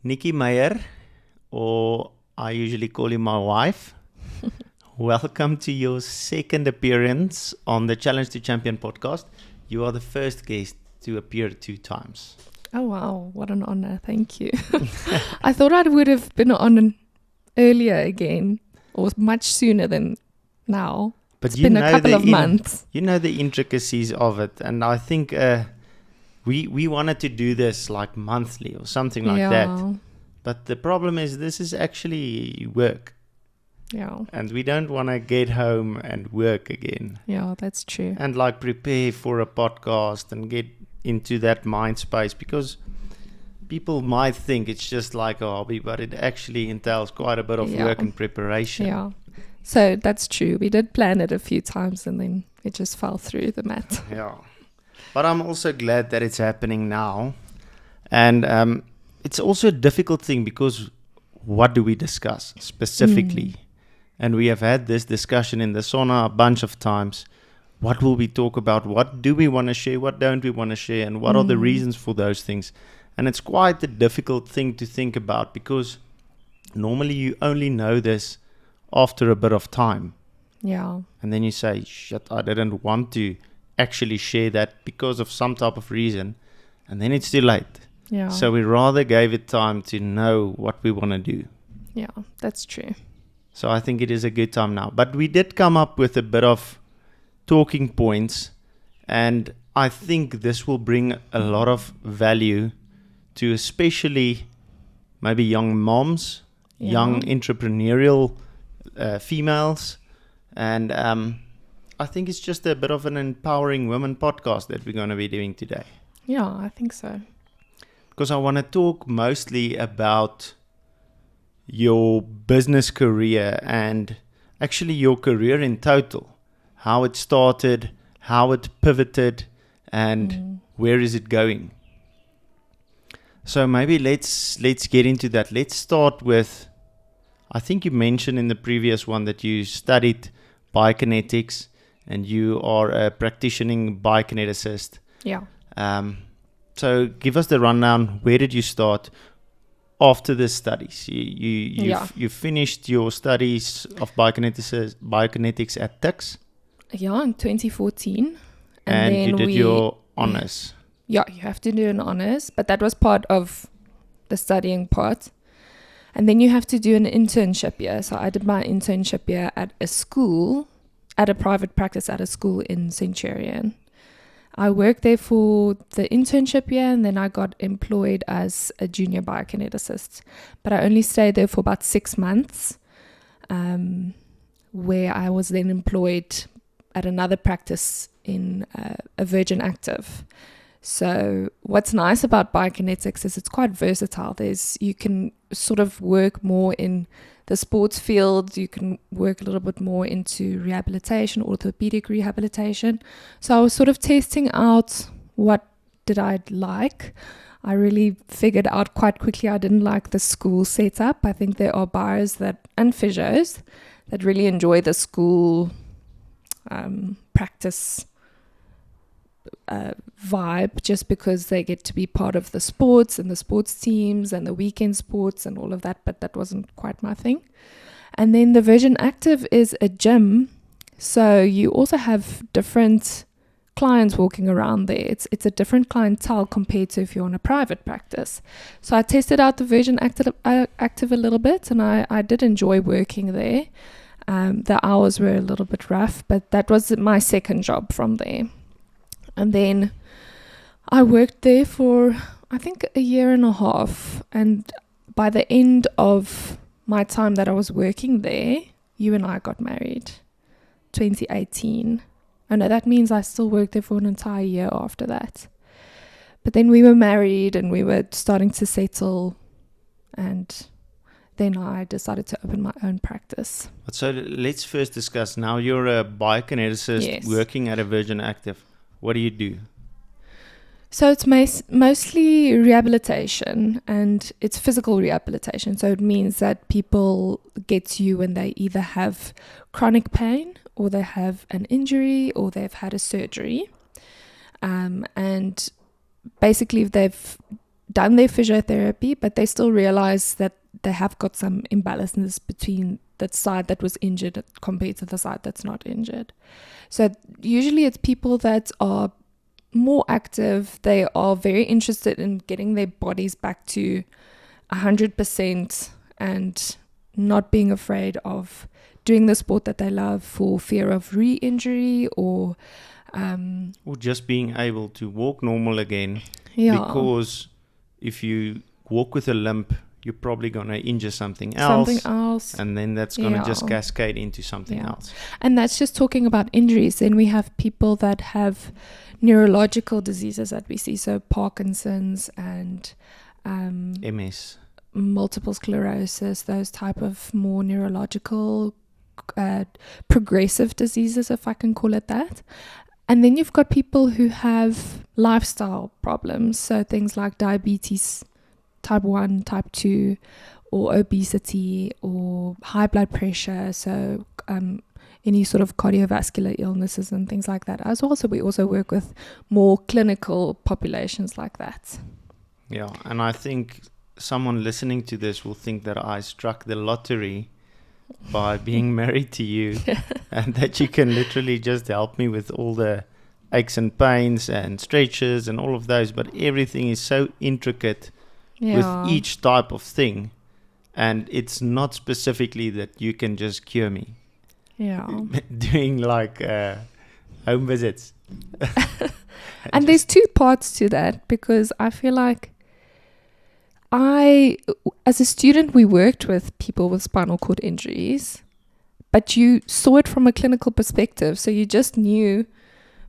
Nikki Meyer, or I usually call you my wife. Welcome to your second appearance on the Challenge to Champion podcast. You are the first guest to appear 2 times. Oh, wow. What an honor. Thank you. I thought I would have been on earlier again, or much sooner than now. But It's been a couple of months. You know the intricacies of it. And I think we wanted to do this like monthly or something like that. But the problem is this is actually work. Yeah. And we don't want to get home and work again. Yeah, that's true. And like prepare for a podcast and get into that mind space, because people might think it's just like a hobby, but it actually entails quite a bit of work and preparation. Yeah. So that's true. We did plan it a few times and then it just fell through the mat. Yeah. But I'm also glad that it's happening now. And it's also a difficult thing because what do we discuss specifically? And we have had this discussion in the sauna a bunch of times. What will we talk about? What do we want to share? What don't we want to share? And what are the reasons for those things? And it's quite a difficult thing to think about because normally you only know this after a bit of time. Yeah. And then you say, shit, I didn't want to actually share that because of some type of reason. And then it's too late. Yeah. So we rather gave it time to know what we want to do. Yeah, that's true. So I think it is a good time now. But we did come up with a bit of talking points. And I think this will bring a lot of value to especially maybe young moms, young entrepreneurial females. And I think it's just a bit of an empowering women podcast that we're going to be doing today. Yeah, I think so. Because I want to talk mostly about your business career and actually your career in total. How it started, how it pivoted, and where is it going. So maybe let's get into that. Let's start with, I think you mentioned in the previous one that you studied biokinetics and you are a practicing biokineticist. Yeah. So give us the rundown. Where did you start after the studies? You finished your studies of biokinetics at TUX. Yeah, in 2014. And then you did your honors. Yeah, you have to do an honors, but that was part of the studying part. And then you have to do an internship year. So I did my internship year at a school, at a private practice at a school in Centurion. I worked there for the internship year and then I got employed as a junior biokineticist. But I only stayed there for about 6 months, where I was then employed at another practice in a Virgin Active. So what's nice about biokinetics is it's quite versatile. You can sort of work more in the sports field. You can work a little bit more into rehabilitation, orthopedic rehabilitation. So I was sort of testing out what did I like. I really figured out quite quickly I didn't like the school setup. I think there are bios and physios that really enjoy the school practice vibe, just because they get to be part of the sports and the sports teams and the weekend sports and all of that, but that wasn't quite my thing. And then the Virgin Active is a gym, so you also have different clients walking around there. It's a different clientele compared to if you're on a private practice. So I tested out the Virgin Active a little bit, and I did enjoy working there. The hours were a little bit rough, but that was my second job from there. And then I worked there for, I think, a year and a half. And by the end of my time that I was working there, you and I got married, 2018. Oh no, that means I still worked there for an entire year after that. But then we were married and we were starting to settle. And then I decided to open my own practice. So let's first discuss, now you're a biokineticist working at a Virgin Active. What do you do? So it's mostly rehabilitation, and it's physical rehabilitation. So it means that people get to you when they either have chronic pain or they have an injury or they've had a surgery. And basically they've done their physiotherapy, but they still realize that they have got some imbalances between that side that was injured compared to the side that's not injured. So usually it's people that are more active. They are very interested in getting their bodies back to 100% and not being afraid of doing the sport that they love for fear of re-injury or just being able to walk normal again. yeah, Because if you walk with a limp, you're probably going to injure something else. And then that's going to just cascade into something else. And that's just talking about injuries. Then we have people that have neurological diseases that we see. So Parkinson's and MS. Multiple sclerosis, those type of more neurological progressive diseases, if I can call it that. And then you've got people who have lifestyle problems, so things like diabetes type 1, type 2, or obesity, or high blood pressure, so any sort of cardiovascular illnesses and things like that as well. So we also work with more clinical populations like that. Yeah, and I think someone listening to this will think that I struck the lottery by being married to you and that you can literally just help me with all the aches and pains and stretches and all of those, but everything is so intricate with each type of thing, and it's not specifically that you can just cure me doing like home visits. And there's two parts to that, because I feel like as a student, we worked with people with spinal cord injuries, but you saw it from a clinical perspective. So you just knew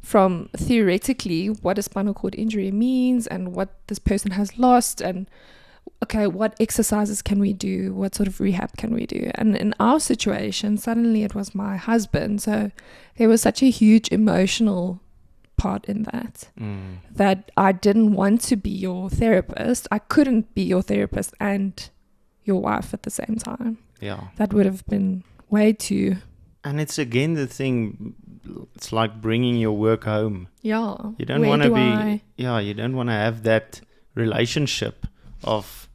from theoretically what a spinal cord injury means and what this person has lost, and okay, what exercises can we do? What sort of rehab can we do? And in our situation, suddenly it was my husband. So there was such a huge emotional part in that I didn't want to be your therapist. I couldn't be your therapist and your wife at the same time. Yeah, that would have been way too. And it's again the thing, it's like bringing your work home. Yeah, you don't want to be you don't want to have that relationship of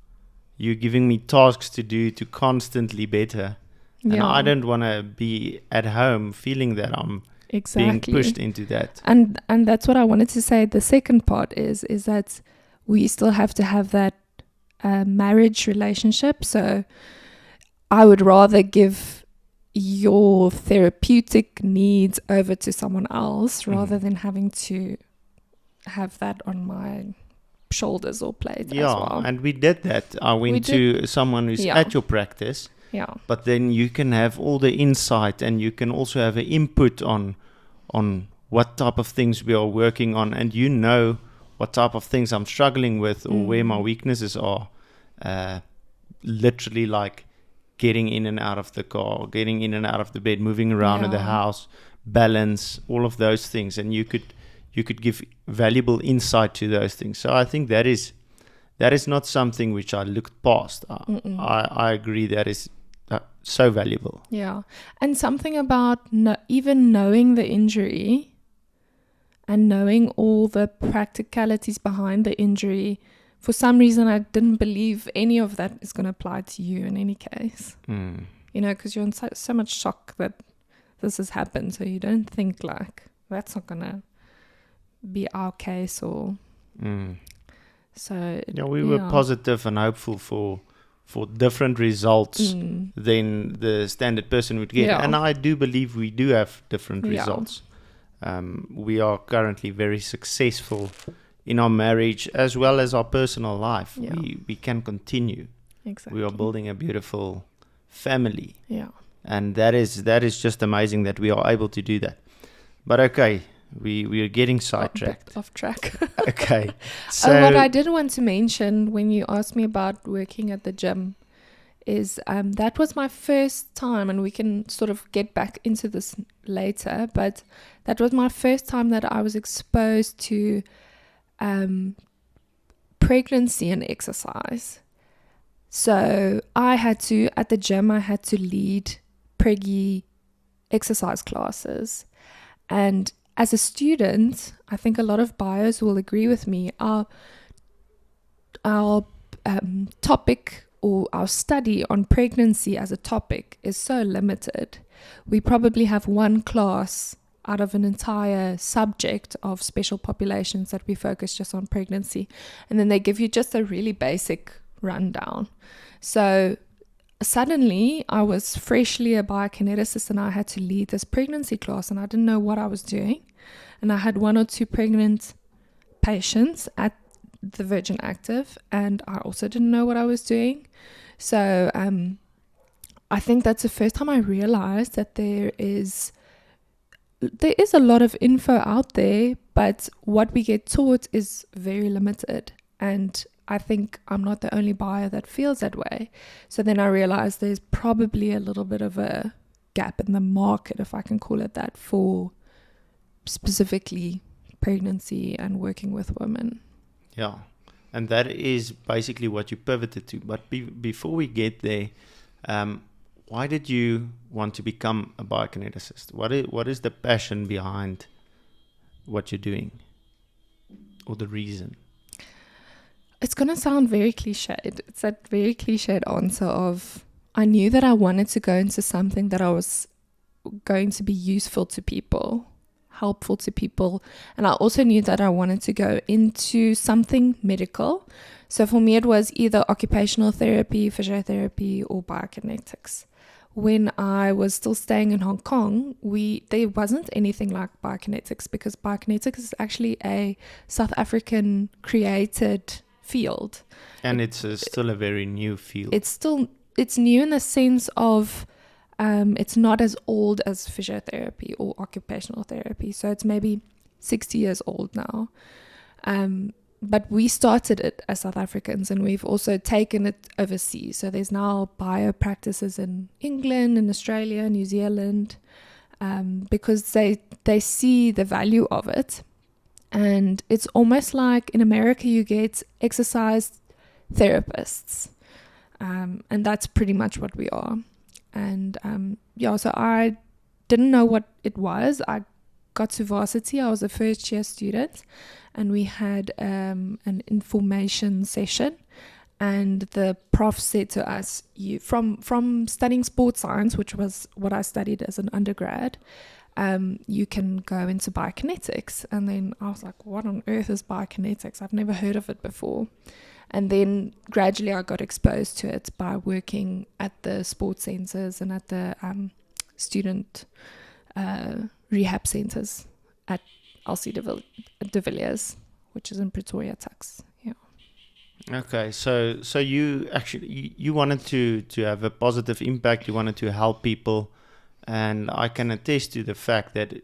you giving me tasks to do to constantly better, and I don't want to be at home feeling that I'm being pushed into that. And that's what I wanted to say. The second part is that we still have to have that marriage relationship. So I would rather give your therapeutic needs over to someone else rather than having to have that on my shoulders or plate as well. And we did that. I went to someone who's at your practice. Yeah. But then you can have all the insight, and you can also have an input on what type of things we are working on, and you know what type of things I'm struggling with or where my weaknesses are. Literally like getting in and out of the car, getting in and out of the bed, moving around in the house, balance, all of those things, and you could give valuable insight to those things. So I think that is not something which I looked past. I agree that is so valuable. Yeah. And something about even knowing the injury and knowing all the practicalities behind the injury, for some reason I didn't believe any of that is going to apply to you in any case. You know, because you're in so much shock that this has happened, so you don't think like that's not going to be our case or so. We were positive and hopeful for different results than the standard person would get. And I do believe we do have different results. We are currently very successful in our marriage as well as our personal life. We can continue. Exactly. We are building a beautiful family. Yeah. And that is just amazing that we are able to do that. But okay, we are getting sidetracked. Off track. Okay. So what I did want to mention when you asked me about working at the gym is that was my first time, and we can sort of get back into this later, but that was my first time that I was exposed to pregnancy and exercise. So at the gym, I had to lead preggy exercise classes. And as a student, I think a lot of bios will agree with me, our our topic or our study on pregnancy as a topic is so limited. We probably have one class out of an entire subject of special populations that we focus just on pregnancy. And then they give you just a really basic rundown. So suddenly I was freshly a biokineticist and I had to lead this pregnancy class and I didn't know what I was doing. And I had 1 or 2 pregnant patients at the Virgin Active and I also didn't know what I was doing. So I think that's the first time I realized that there is a lot of info out there, but what we get taught is very limited. And I think I'm not the only buyer that feels that way. So then I realized there's probably a little bit of a gap in the market, if I can call it that, for specifically pregnancy and working with women. Yeah, and that is basically what you pivoted to. But before we get there, why did you want to become a biokineticist? What is the passion behind what you're doing, or the reason? It's going to sound very cliched. It's that very cliched answer of, I knew that I wanted to go into something that I was going to be useful to people, helpful to people. And I also knew that I wanted to go into something medical. So for me, it was either occupational therapy, physiotherapy, or biokinetics. When I was still staying in Hong Kong, there wasn't anything like biokinetics, because biokinetics is actually a South African created field. And it's still a very new field. It's new in the sense of it's not as old as physiotherapy or occupational therapy. So it's maybe 60 years old now. But we started it as South Africans and we've also taken it overseas. So there's now bio practices in England, in Australia, New Zealand, because they see the value of it. And it's almost like in America you get exercise therapists. And that's pretty much what we are. And so I didn't know what it was. I got to varsity. I was a first year student and we had an information session. And the prof said to us, "You from studying sports science, which was what I studied as an undergrad, you can go into biokinetics." And then I was like, what on earth is biokinetics? I've never heard of it before. And then gradually I got exposed to it by working at the sports centers and at the student rehab centers at LC de Villiers, which is in Pretoria, Tuks. Yeah. Okay, so you actually you wanted to have a positive impact. You wanted to help people, and I can attest to the fact that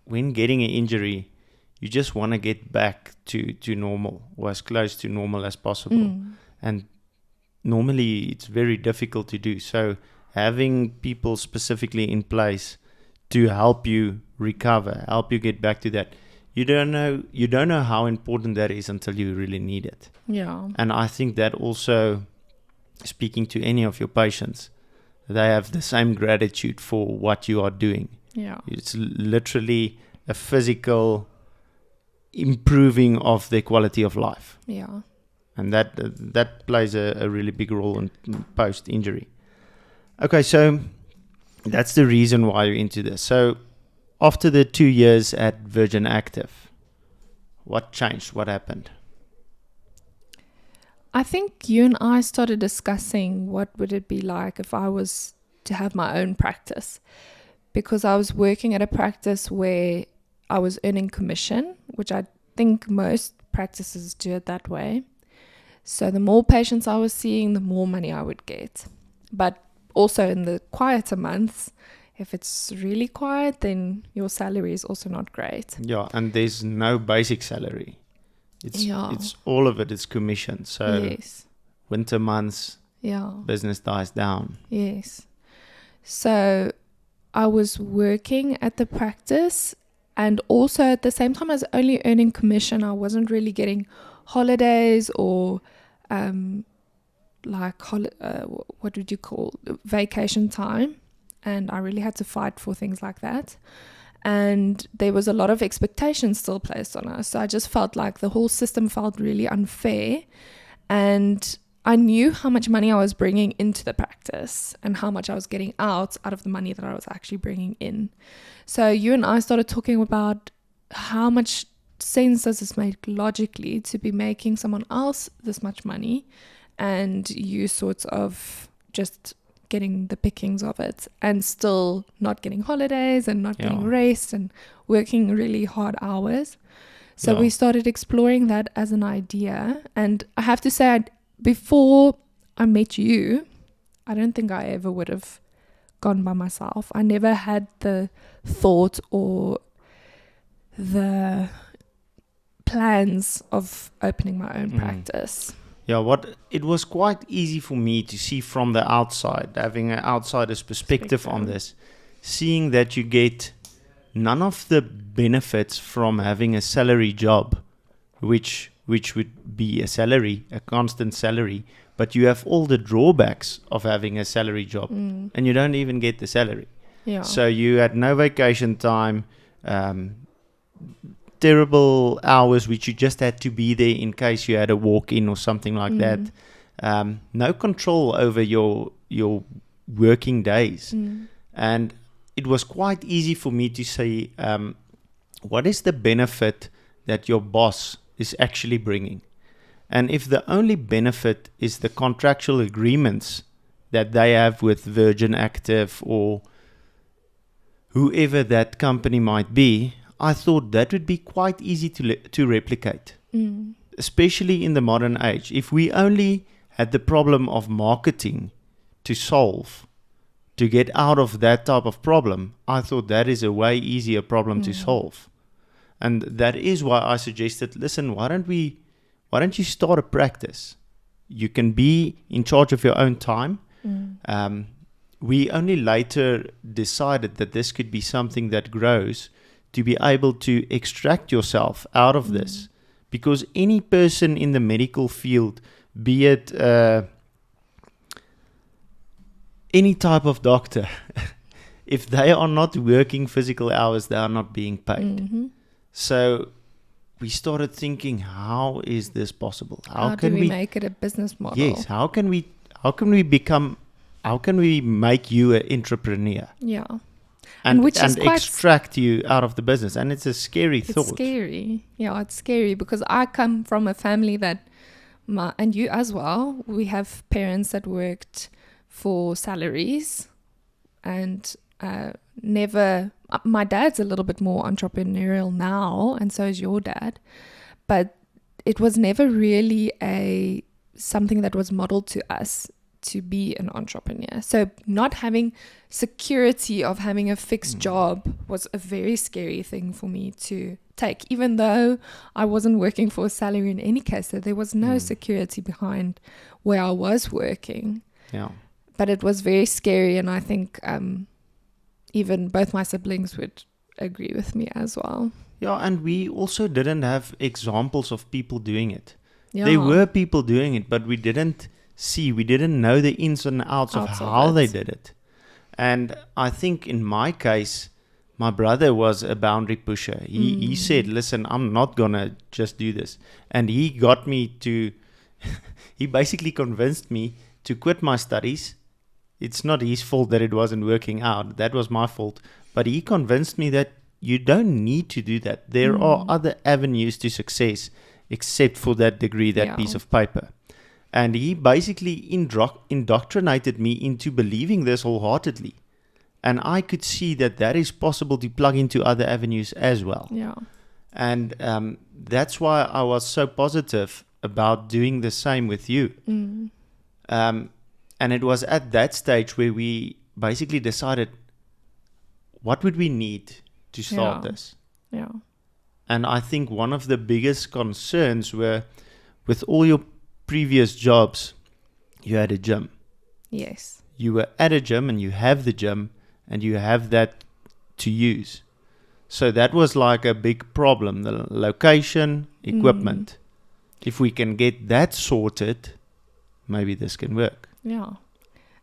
when getting an injury, you just want to get back to normal, or as close to normal as possible. And normally it's very difficult to do. So having people specifically in place to help you recover, help you get back to that, you don't know how important that is until you really need it. Yeah. And I think that also, speaking to any of your patients, they have the same gratitude for what you are doing. Yeah. It's literally a physical improving of their quality of life. Yeah. And that plays a really big role in post-injury. Okay, so that's the reason why you're into this. So after the 2 years at Virgin Active, what changed? What happened? I think you and I started discussing what would it be like if I was to have my own practice, because I was working at a practice where I was earning commission, which I think most practices do it that way. So the more patients I was seeing, the more money I would get. But also in the quieter months, if it's really quiet, then your salary is also not great. Yeah, and there's no basic salary. It's all of it is commission. So yes. Winter months, business dies down. Yes. So I was working at the practice, and also at the same time as only earning commission, I wasn't really getting holidays or what would you call vacation time. And I really had to fight for things like that. And there was a lot of expectations still placed on us. So I just felt like the whole system felt really unfair. And I knew how much money I was bringing into the practice and how much I was getting out of the money that I was actually bringing in. So you and I started talking about how much sense does this make logically to be making someone else this much money and you sort of just getting the pickings of it and still not getting holidays and not getting rest and working really hard hours. So we started exploring that as an idea. And I have to say, before I met you, I don't think I ever would have gone by myself. I never had the thought or the plans of opening my own practice. Yeah, it was quite easy for me to see from the outside, having an outsider's perspective on this, seeing that you get none of the benefits from having a salary job, which would be a constant salary, but you have all the drawbacks of having a salary job, and you don't even get the salary. Yeah. So you had no vacation time, terrible hours which you just had to be there in case you had a walk-in or something like that. No control over your working days. And it was quite easy for me to say, what is the benefit that your boss is actually bringing? And if the only benefit is the contractual agreements that they have with Virgin Active or whoever that company might be, I thought that would be quite easy to replicate, especially in the modern age. If we only had the problem of marketing to solve, to get out of that type of problem, I thought that is a way easier problem to solve. And that is why I suggested, listen, why don't you start a practice? You can be in charge of your own time. We only later decided that this could be something that grows to be able to extract yourself out of this. Because any person in the medical field, be it any type of doctor, if they are not working physical hours, they are not being paid. So we started thinking, how is this possible? How can we make it a business model? Yes, how can we make you an entrepreneur? Yeah. And which is quite extract you out of the business. And it's a scary thought. It's scary. Yeah, it's scary because I come from a family that, and you as well, we have parents that worked for salaries and never, my dad's a little bit more entrepreneurial now and so is your dad, but it was never really something that was modeled to us to be an entrepreneur. So not having security of having a fixed job was a very scary thing for me to take, even though I wasn't working for a salary in any case. So there was no security behind where I was working. Yeah. But it was very scary, and I think even both my siblings would agree with me as well. Yeah, and we also didn't have examples of people doing it. Yeah. There were people doing it, but we didn't know the ins and outs of how they did it. And I think in my case, my brother was a boundary pusher. He said, listen, I'm not going to just do this. And he got me to, he basically convinced me to quit my studies. It's not his fault that it wasn't working out. That was my fault. But he convinced me that you don't need to do that. There are other avenues to success except for that degree, that piece of paper. And he basically indoctrinated me into believing this wholeheartedly. And I could see that is possible to plug into other avenues as well. Yeah. And that's why I was so positive about doing the same with you. And it was at that stage where we basically decided, what would we need to start this? Yeah. And I think one of the biggest concerns were, with all your previous jobs, you had a gym. Yes. You were at a gym and you have the gym and you have that to use. So that was like a big problem, the location, equipment. If we can get that sorted, maybe this can work. Yeah.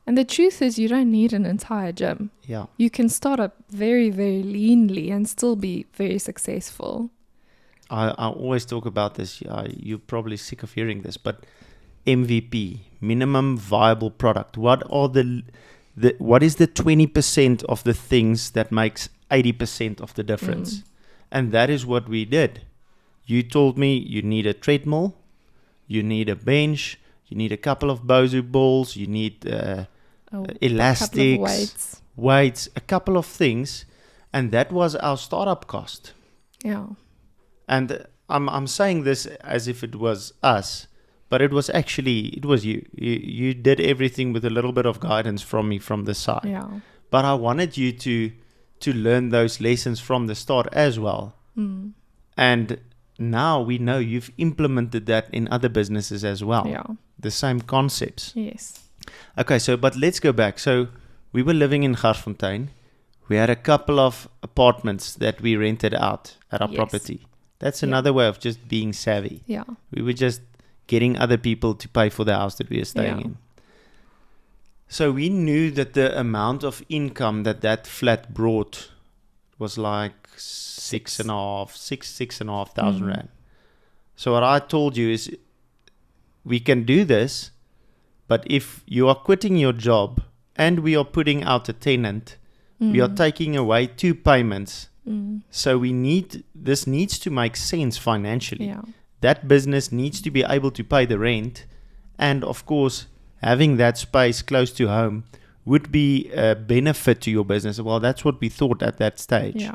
And the truth is, you don't need an entire gym. Yeah. You can start up very, very leanly and still be very successful. I always talk about this. You're probably sick of hearing this, but MVP, minimum viable product? What are what is the 20% of the things that makes 80% of the difference? And that is what we did. You told me you need a treadmill, you need a bench, you need a couple of Bosu balls, you need elastics, weights, a couple of things, and that was our startup cost. Yeah. And I'm saying this as if it was us, but it was you. You did everything with a little bit of guidance from me from the side. Yeah. But I wanted you to learn those lessons from the start as well. And now we know you've implemented that in other businesses as well. Yeah. The same concepts. Yes. Okay, but let's go back. So we were living in Garsfontein. We had a couple of apartments that we rented out at our property. That's another way of just being savvy. Yeah. We were just getting other people to pay for the house that we were staying in. So we knew that the amount of income that flat brought was like 6,500 rand. So what I told you is, we can do this, but if you are quitting your job and we are putting out a tenant, we are taking away 2 payments. So this needs to make sense financially. Yeah. That business needs to be able to pay the rent, and of course, having that space close to home would be a benefit to your business. Well, that's what we thought at that stage. Yeah.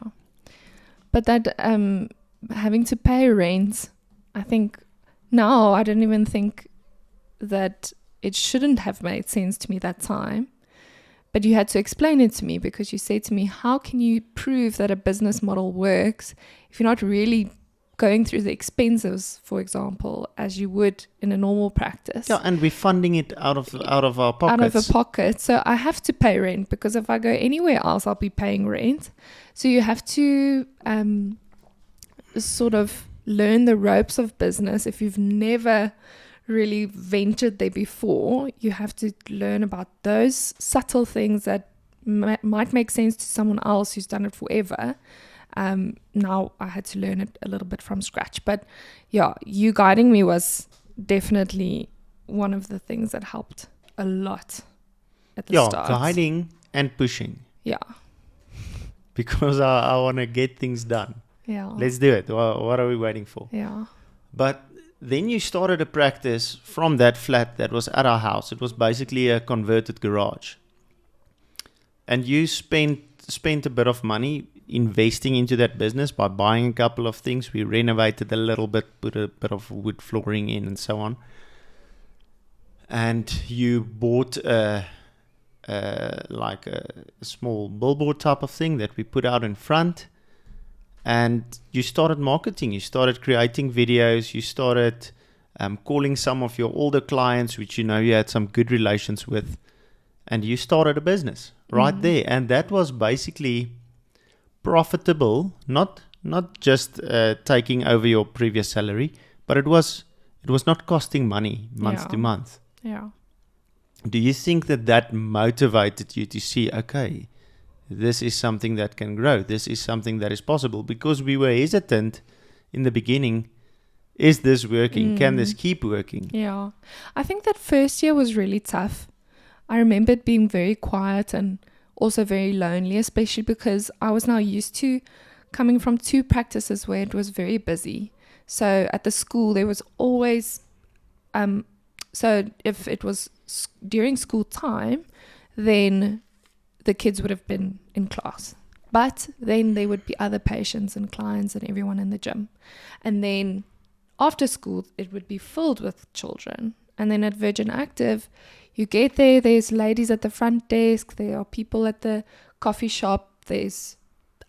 But that having to pay rent, I think now I don't even think that it shouldn't have made sense to me that time. But you had to explain it to me, because you said to me, how can you prove that a business model works if you're not really going through the expenses, for example, as you would in a normal practice? Yeah, and we're funding it out of our pockets. Out of a pocket. So I have to pay rent, because if I go anywhere else, I'll be paying rent. So you have to sort of learn the ropes of business. If you've never really ventured there before, you have to learn about those subtle things that might make sense to someone else who's done it forever. Now I had to learn it a little bit from scratch. But yeah, you guiding me was definitely one of the things that helped a lot at the start. Yeah, guiding and pushing. Yeah. Because I want to get things done. Yeah. Let's do it. What are we waiting for? Yeah. But then you started a practice from that flat that was at our house. It was basically a converted garage. And you spent a bit of money investing into that business by buying a couple of things. We renovated a little bit, put a bit of wood flooring in and so on. And you bought like a small billboard type of thing that we put out in front. And you started marketing, you started creating videos, you started calling some of your older clients, which you know you had some good relations with, and you started a business right there. And that was basically profitable, not just taking over your previous salary, but it was not costing money month to month. Yeah. Do you think that motivated you to see, okay, this is something that can grow. This is something that is possible, because we were hesitant in the beginning. Is this working? Can this keep working? Yeah. I think that first year was really tough. I remember it being very quiet and also very lonely, especially because I was now used to coming from 2 practices where it was very busy. So at the school, there was always, so if it was during school time, then the kids would have been in class, but then there would be other patients and clients and everyone in the gym. And then after school, it would be filled with children. And then at Virgin Active, you get there's ladies at the front desk, there are people at the coffee shop, there's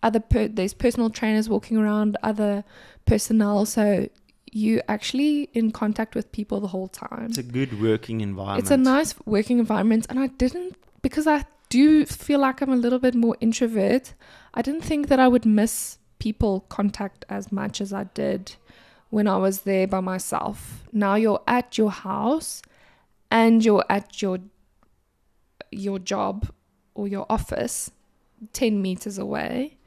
there's personal trainers walking around, other personnel. So you actually in contact with people the whole time. It's a good working environment. It's a nice working environment. And because I do feel like I'm a little bit more introvert, I didn't think that I would miss people contact as much as I did when I was there by myself. Now you're at your house and you're at your job or your office 10 meters away.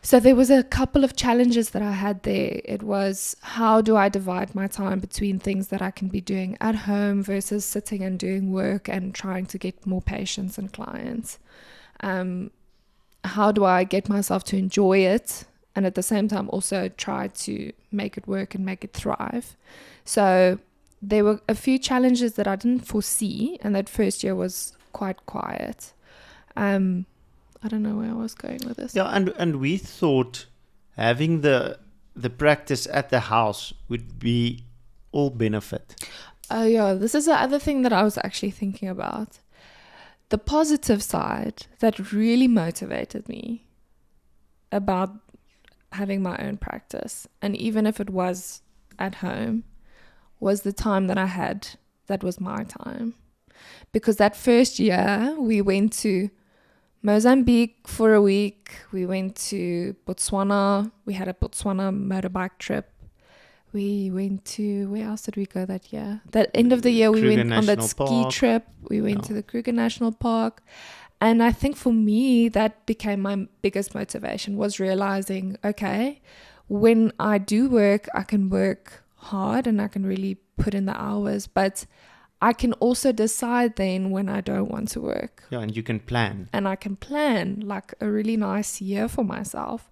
So there was a couple of challenges that I had there. It was, how do I divide my time between things that I can be doing at home versus sitting and doing work and trying to get more patients and clients? How do I get myself to enjoy it and at the same time also try to make it work and make it thrive? So there were a few challenges that I didn't foresee, and that first year was quite quiet. I don't know where I was going with this. Yeah, and we thought having the practice at the house would be all benefit. Oh yeah, this is the other thing that I was actually thinking about. The positive side that really motivated me about having my own practice, and even if it was at home, was the time that I had that was my time. Because that first year we went to Mozambique for a week, we went to Botswana, we had a Botswana motorbike trip. We went to, where else did we go that year? That end of the year, we Kruger went on that National ski Park. trip. We went to the Kruger National Park. And I think for me, that became my biggest motivation, was realizing, okay, when I do work, I can work hard and I can really put in the hours, but I can also decide then when I don't want to work. Yeah, and you can plan. And I can plan like a really nice year for myself.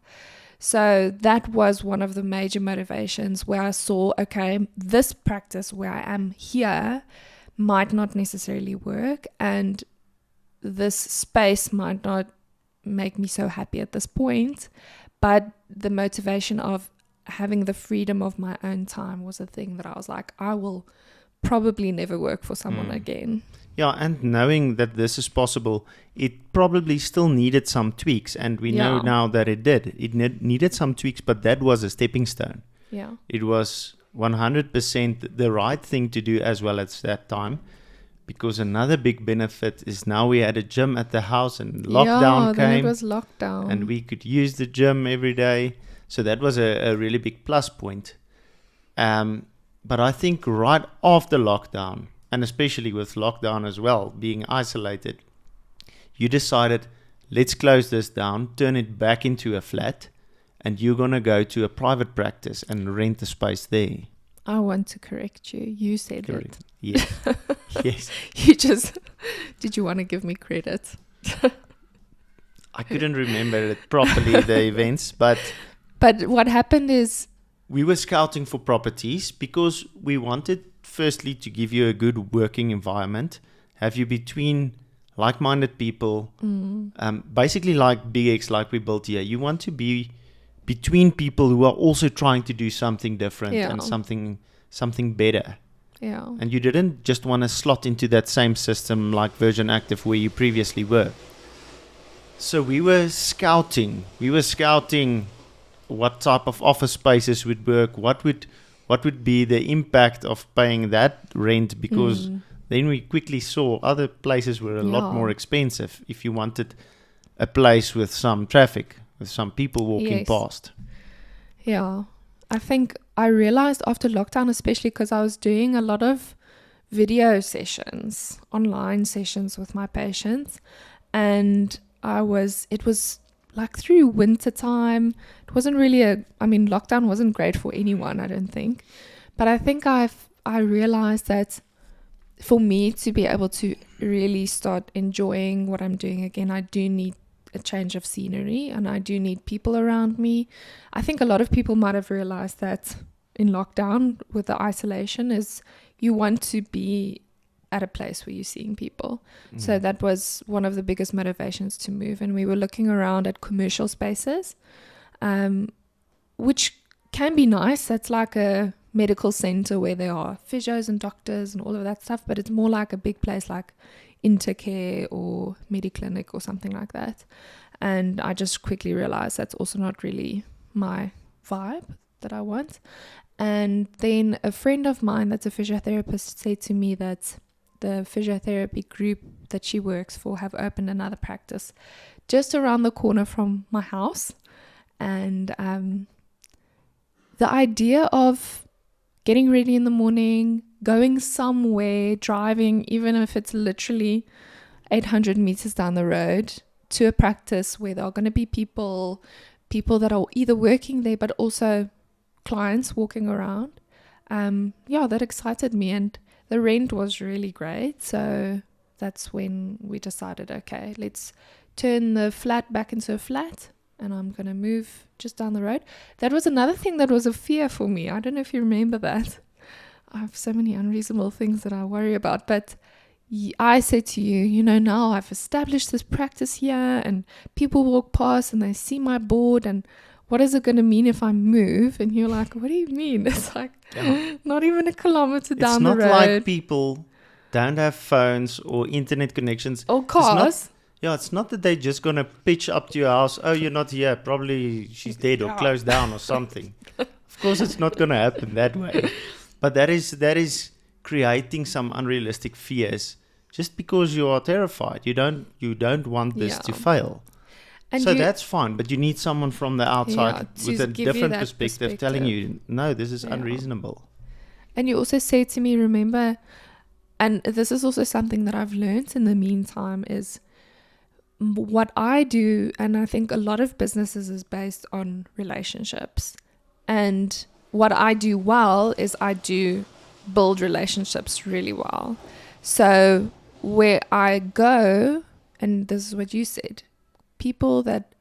So that was one of the major motivations where I saw, okay, this practice where I am here might not necessarily work, and this space might not make me so happy at this point, but the motivation of having the freedom of my own time was a thing that I was like, I will probably never work for someone again. Yeah, and knowing that this is possible, it probably still needed some tweaks, and we know now that it did. It needed some tweaks, but that was a stepping stone. Yeah. It was 100% the right thing to do as well at that time, because another big benefit is now we had a gym at the house, and lockdown then came, it was lockdown. and we could use the gym every day. So that was a really big plus point. But I think right after lockdown, and especially with lockdown as well, being isolated, you decided, let's close this down, turn it back into a flat, and you're going to go to a private practice and rent the space there. I want to correct you. You said Correct. it. Yes. Yes. You just, did you want to give me credit? I couldn't remember it properly, the events, but what happened is, we were scouting for properties because we wanted, firstly, to give you a good working environment, have you between like-minded people, basically like Big X, like we built here. You want to be between people who are also trying to do something different and something better. yeah. And you didn't just want to slot into that same system like Virgin Active where you previously were. So we were scouting. What type of office spaces would work, what would be the impact of paying that rent, because then we quickly saw other places were a lot more expensive if you wanted a place with some traffic, with some people walking past. Yeah. I think I realized after lockdown, especially because I was doing a lot of video sessions, online sessions with my patients, and it was like through winter time. It wasn't really lockdown wasn't great for anyone, I don't think. But I think I realized that for me to be able to really start enjoying what I'm doing again, I do need a change of scenery and I do need people around me. I think a lot of people might have realized that in lockdown with the isolation is you want to be at a place where you're seeing people. So that was one of the biggest motivations to move. And we were looking around at commercial spaces, which can be nice. That's like a medical center where there are physios and doctors and all of that stuff, but it's more like a big place like Intercare or Mediclinic or something like that. And I just quickly realized that's also not really my vibe that I want. And then a friend of mine that's a physiotherapist said to me that the physiotherapy group that she works for have opened another practice just around the corner from my house. And the idea of getting ready in the morning, going somewhere, driving, even if it's literally 800 meters down the road to a practice where there are going to be people people that are either working there but also clients walking around. That excited me, and the rent was really great. So that's when we decided, okay, let's turn the flat back into a flat, and I'm going to move just down the road. That was another thing that was a fear for me. I don't know if you remember that. I have so many unreasonable things that I worry about, but I said to you, now I've established this practice here, and people walk past and they see my board, and what is it going to mean if I move? And you're like, what do you mean? It's like not even a kilometer down the road. It's not like people don't have phones or internet connections. Or cars. It's not that they're just going to pitch up to your house. Oh, you're not here. Probably she's dead or closed down or something. Of course, it's not going to happen that way. But that is creating some unrealistic fears just because you are terrified. You don't want this to fail. And so that's fine, but you need someone from the outside with a different perspective telling you, no, this is unreasonable. And you also say to me, remember, and this is also something that I've learned in the meantime, is what I do, and I think a lot of businesses is based on relationships. And what I do well is I do build relationships really well. So where I go, and this is what you said, people that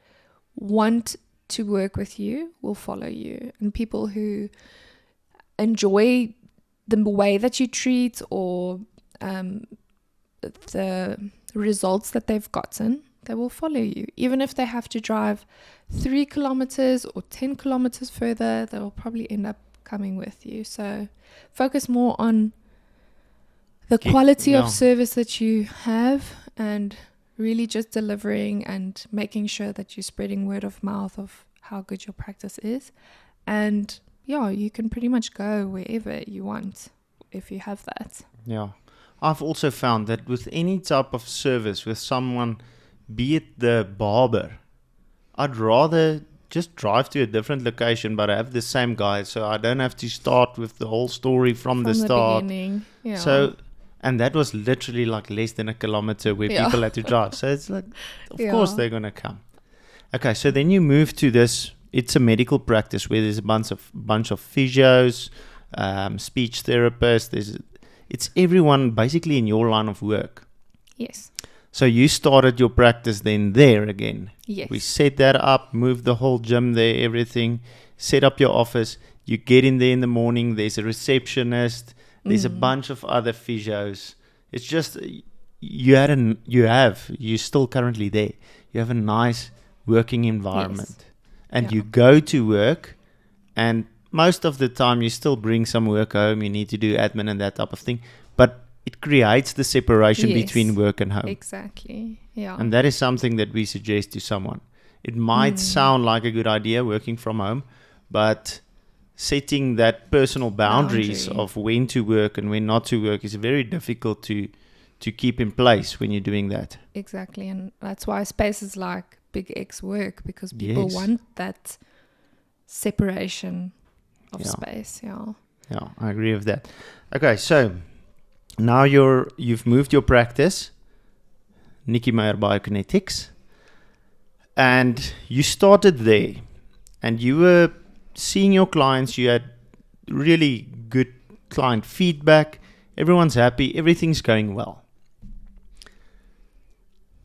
want to work with you will follow you, and people who enjoy the way that you treat or the results that they've gotten, they will follow you. Even if they have to drive 3 kilometers or 10 kilometers further, they will probably end up coming with you. So focus more on the quality of service that you have, and really just delivering and making sure that you're spreading word of mouth of how good your practice is. And you can pretty much go wherever you want if you have that. Yeah. I've also found that with any type of service with someone, be it the barber, I'd rather just drive to a different location but have the same guy, so I don't have to start with the whole story from the start. Beginning. Yeah. So, and that was literally like less than a kilometer where people had to drive. So it's like, of course they're going to come. Okay, so then you move to this. It's a medical practice where there's a bunch of physios, speech therapists. It's everyone basically in your line of work. Yes. So you started your practice then there again. Yes. We set that up, moved the whole gym there, everything, set up your office. You get in there in the morning. There's a receptionist. There's a bunch of other physios. It's just you're still currently there. You have a nice working environment. Yes. And you go to work, and most of the time you still bring some work home. You need to do admin and that type of thing. But it creates the separation between work and home. Exactly. Yeah. And that is something that we suggest to someone. It might sound like a good idea working from home, but setting that personal boundaries of when to work and when not to work is very difficult to keep in place when you're doing that. Exactly. And that's why spaces like Big X work, because people want that separation of space. Yeah, I agree with that. Okay, so now you've moved your practice, Nikki Meyer Biokinetics, and you started there, and you were seeing your clients. You had really good client feedback. Everyone's happy. Everything's going well.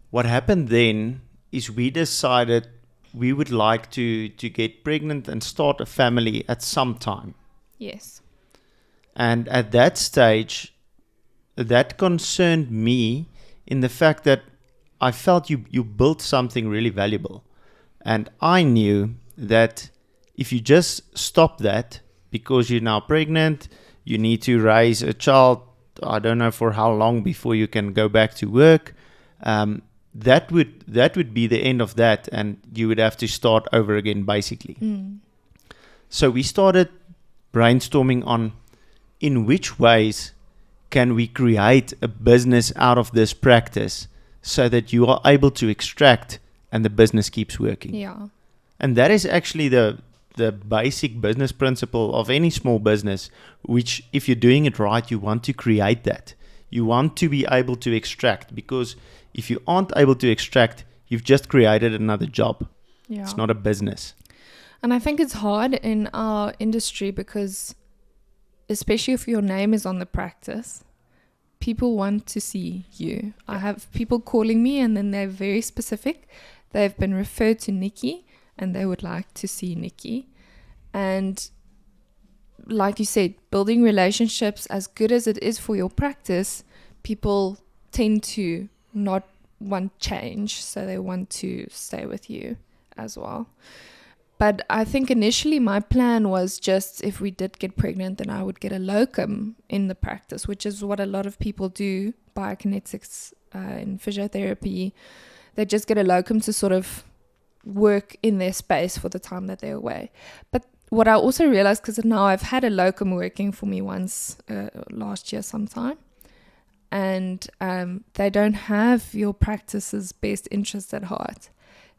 What happened then is we decided we would like to get pregnant and start a family at some time. Yes. And at that stage, that concerned me in the fact that I felt you built something really valuable. And I knew that if you just stop that because you're now pregnant, you need to raise a child, I don't know for how long before you can go back to work, that would be the end of that, and you would have to start over again, basically. So we started brainstorming on in which ways can we create a business out of this practice so that you are able to extract and the business keeps working. Yeah. And that is actually the basic business principle of any small business, which if you're doing it right, you want to create that. You want to be able to extract, because if you aren't able to extract, you've just created another job. Yeah. It's not a business. And I think it's hard in our industry because, especially if your name is on the practice, people want to see you. I have people calling me and then they're very specific. They've been referred to Nikki and they would like to see Nikki. And like you said, building relationships, as good as it is for your practice, people tend to not want change. So they want to stay with you as well. But I think initially my plan was just if we did get pregnant, then I would get a locum in the practice, which is what a lot of people do, biokinetics in physiotherapy. They just get a locum to sort of work in their space for the time that they're away. But what I also realized, because now I've had a locum working for me once last year sometime, and they don't have your practice's best interest at heart.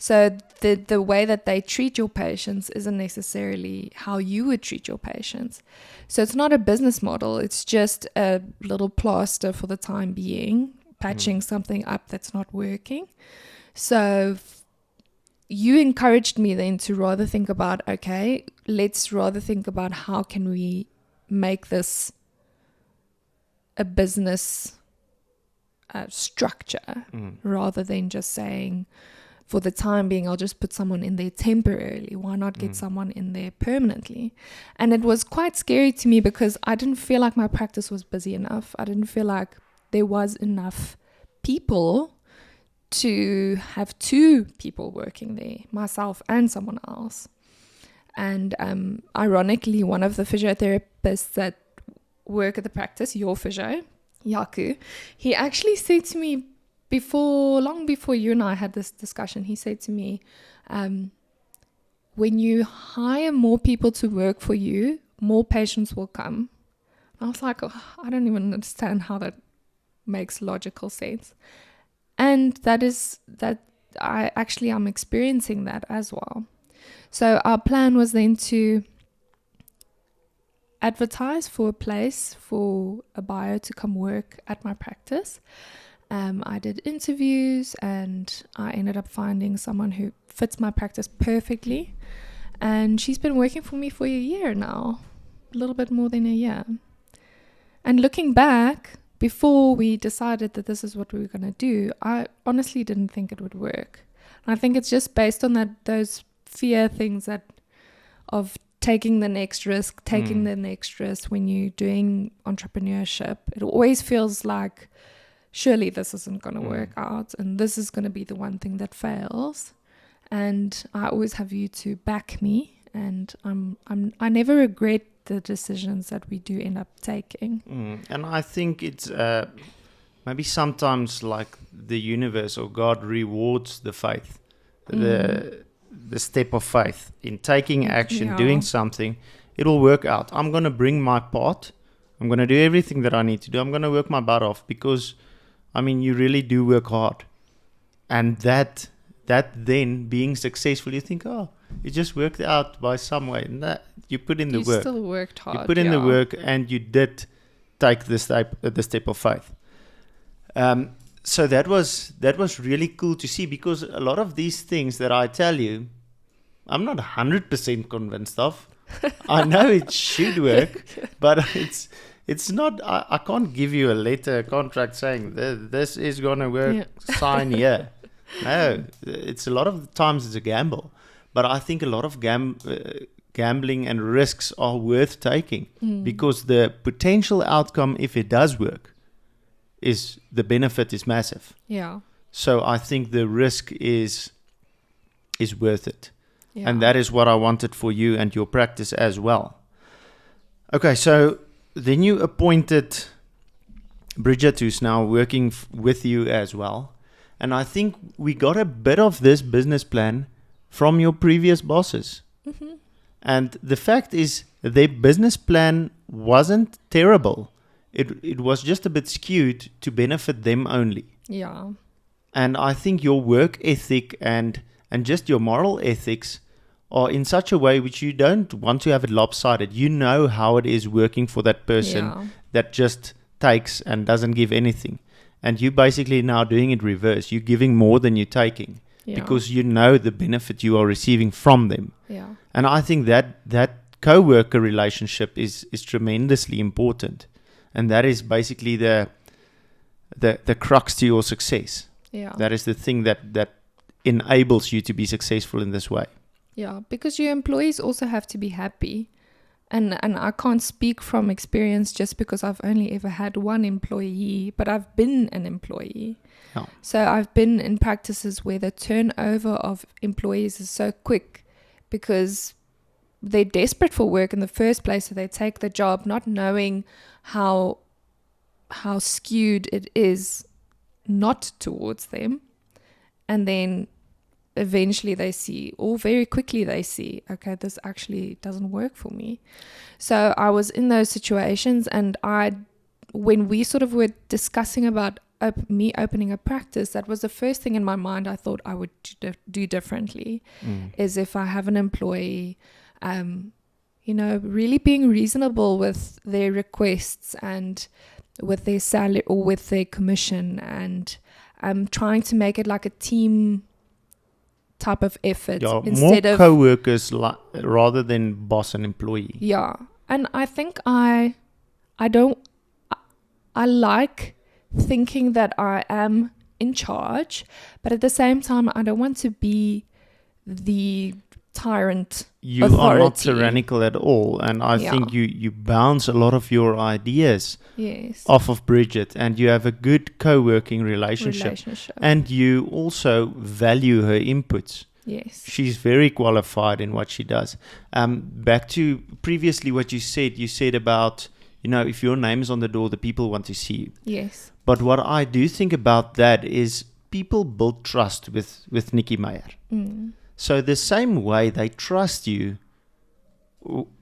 So the way that they treat your patients isn't necessarily how you would treat your patients. So it's not a business model. It's just a little plaster for the time being, patching something up that's not working. So you encouraged me then to rather think about, okay, let's rather think about how can we make this a business structure rather than just saying, for the time being, I'll just put someone in there temporarily. Why not get someone in there permanently? And it was quite scary to me because I didn't feel like my practice was busy enough. I didn't feel like there was enough people to have 2 people working there, myself and someone else. And ironically, one of the physiotherapists that work at the practice, your physio, Yaku, he actually said to me, long before you and I had this discussion, he said to me, when you hire more people to work for you, more patients will come. I was like, I don't even understand how that makes logical sense. And I'm experiencing that as well. So our plan was then to advertise for a place for a bio to come work at my practice. I did interviews and I ended up finding someone who fits my practice perfectly. And she's been working for me for a year now, a little bit more than a year. And looking back, before we decided that this is what we were going to do, I honestly didn't think it would work. And I think it's just based on those fear things of taking the next risk when you're doing entrepreneurship. It always feels like, surely this isn't going to work out and this is going to be the one thing that fails. And I always have you to back me, and I never regret the decisions that we do end up taking. And I think it's maybe sometimes like the universe or God rewards the faith, the step of faith in taking action, doing something. It'll work out. I'm going to bring my part. I'm going to do everything that I need to do. I'm going to work my butt off because you really do work hard. And that then being successful, you think, it just worked out by some way. And you put in the work. You still worked hard. You put in the work and you did take the step of faith. So that was really cool to see, because a lot of these things that I tell you, I'm not 100% convinced of. I know it should work, but it's not. I can't give you a contract saying this is going to work. Sign here. No, it's a lot of times it's a gamble, but I think a lot of gambling and risks are worth taking because the potential outcome, if it does work, is the benefit is massive. Yeah. So I think the risk is worth it. Yeah. And that is what I wanted for you and your practice as well. Okay, so then you appointed Bridget, who's now working with you as well. And I think we got a bit of this business plan from your previous bosses. Mm-hmm. And the fact is, their business plan wasn't terrible. It was just a bit skewed to benefit them only. Yeah. And I think your work ethic and just your moral ethics are in such a way which you don't want to have it lopsided. You know how it is working for that person that just takes and doesn't give anything. And you basically now doing it reverse. You're giving more than you're taking. because you know the benefit you are receiving from them. Yeah. And I think that co-worker relationship is tremendously important. And that is basically the crux to your success. Yeah. That is the thing that enables you to be successful in this way. Yeah, because your employees also have to be happy. And I can't speak from experience just because I've only ever had one employee, but I've been an employee. Yeah. So I've been in practices where the turnover of employees is so quick because they're desperate for work in the first place, so they take the job not knowing how skewed it is not towards them. And then eventually they see, or very quickly they see, okay, this actually doesn't work for me. So I was in those situations, and when we sort of were discussing about me opening a practice, that was the first thing in my mind I thought I would do differently, is if I have an employee, really being reasonable with their requests and with their salary or with their commission, and trying to make it like a team type of effort instead more of co-workers rather than boss and employee. Yeah. And I think I like thinking that I am in charge, but at the same time I don't want to be the tyrant You authority. are not tyrannical at all, and I think you bounce a lot of your ideas off of Bridget, and you have a good co-working relationship. And you also value her inputs. Yes. She's very qualified in what she does. Back to previously what you said about, if your name is on the door, the people want to see you. Yes. But what I do think about that is people build trust with Nikki Meyer. So the same way they trust you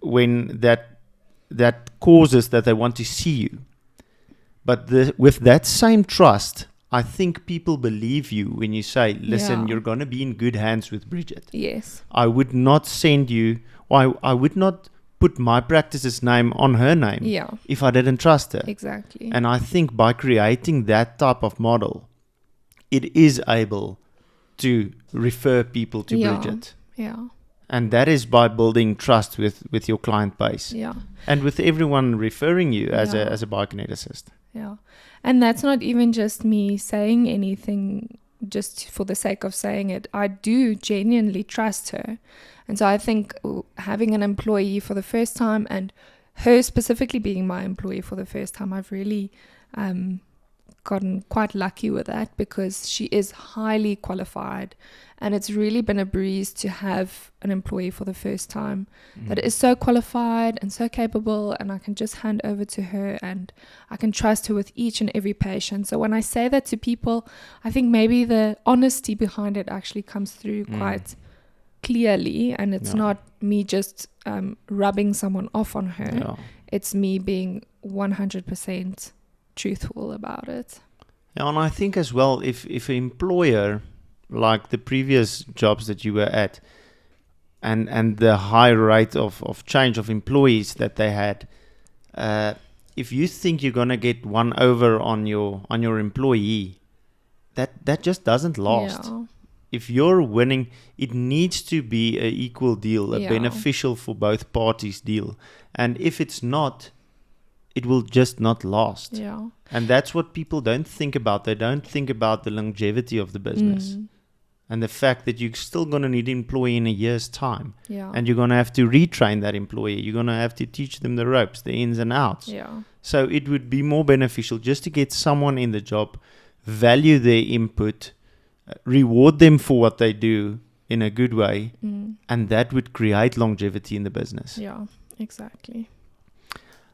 when that causes that they want to see you. But with that same trust, I think people believe you when you say, listen, you're going to be in good hands with Bridget. Yes. I would not send you, I would not put my practice's name on her name if I didn't trust her. Exactly. And I think by creating that type of model, it is able to refer people to Bridget. Yeah. And that is by building trust with your client base. Yeah. And with everyone referring you as a biokineticist. Yeah. And that's not even just me saying anything just for the sake of saying it. I do genuinely trust her. And so I think having an employee for the first time, and her specifically being my employee for the first time, I've really gotten quite lucky with that, because she is highly qualified, and it's really been a breeze to have an employee for the first time that is so qualified and so capable, and I can just hand over to her and I can trust her with each and every patient. So when I say that to people, I think maybe the honesty behind it actually comes through quite clearly, and it's not me just rubbing someone off on her. It's me being 100% truthful about it. Yeah, and I think as well, if an employer, like the previous jobs that you were at, and the high rate of change of employees that they had, if you think you're gonna get one over on your employee, that just doesn't last. Yeah. If you're winning, it needs to be an equal deal, a beneficial for both parties deal. And if it's not, it will just not last. Yeah. And that's what people don't think about. They don't think about the longevity of the business. And the fact that you're still going to need an employee in a year's time. Yeah. And you're going to have to retrain that employee. You're going to have to teach them the ropes, the ins and outs. Yeah. So it would be more beneficial just to get someone in the job, value their input, reward them for what they do in a good way. And that would create longevity in the business. Yeah, exactly.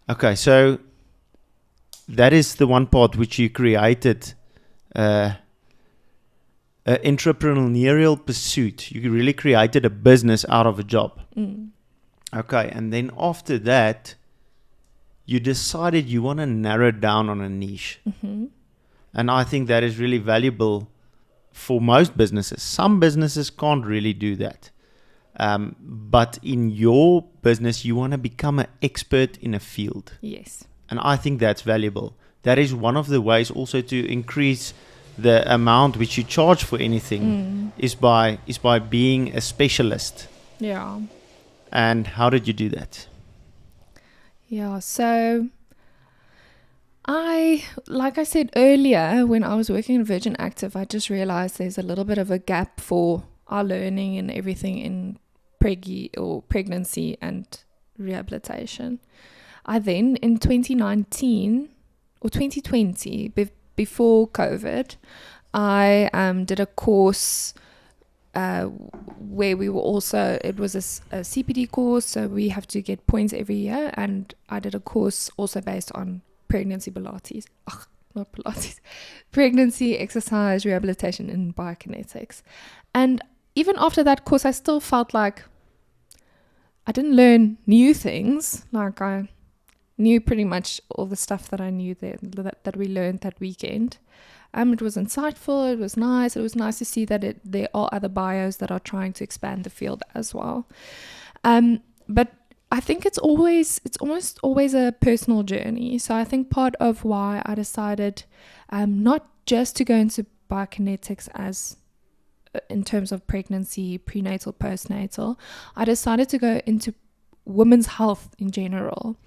Okay, so that is the one part which you created, an entrepreneurial pursuit. You really created a business out of a job. Okay, and then after that, you decided you want to narrow down on a niche. And I think that is really valuable for most businesses. Some businesses can't really do that. But in your business, you want to become an expert in a field. Yes. And I think that's valuable. That is one of the ways also to increase the amount which you charge for anything is by being a specialist. Yeah. And how did you do that? Yeah. So like I said earlier, when I was working in Virgin Active, I just realized there's a little bit of a gap for our learning and everything in pregnancy and rehabilitation. I then, in 2019 or 2020, before COVID, I did a course where we were also, it was a CPD course, so we have to get points every year, and I did a course also based on pregnancy Pilates. Not Pilates. Pregnancy exercise rehabilitation in biokinetics. And even after that course, I still felt like I didn't learn new things. Like I knew pretty much all the stuff that I knew that we learned that weekend. It was insightful. It was nice. It was nice to see that there are other bios that are trying to expand the field as well. But I think it's almost always a personal journey. So I think part of why I decided not just to go into biokinetics as in terms of pregnancy, prenatal, postnatal, I decided to go into women's health in general.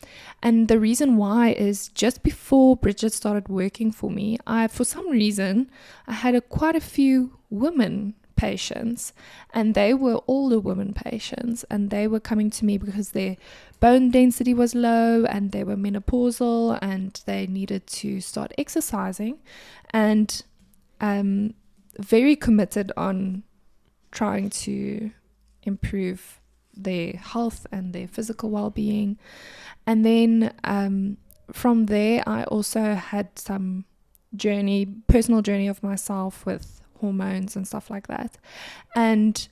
And the reason why is just before Bridget started working for me, for some reason, I had quite a few women patients, and they were older women patients, and they were coming to me because their bone density was low and they were menopausal and they needed to start exercising, and very committed on trying to improve their health and their physical well-being. And then from there, I also had some personal journey of myself with hormones and stuff like that. And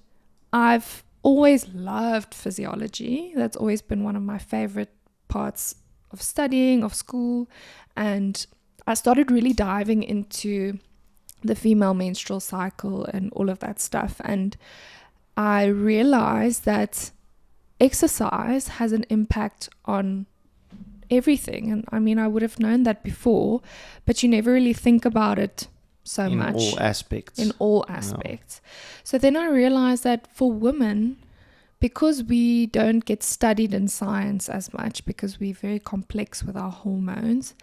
I've always loved physiology. That's always been one of my favorite parts of studying, of school. And I started really diving into the female menstrual cycle and all of that stuff. And I realized that exercise has an impact on everything. And I mean, I would have known that before, but you never really think about it so much. In all aspects. So then I realized that for women, because we don't get studied in science as much, because we're very complex with our hormones,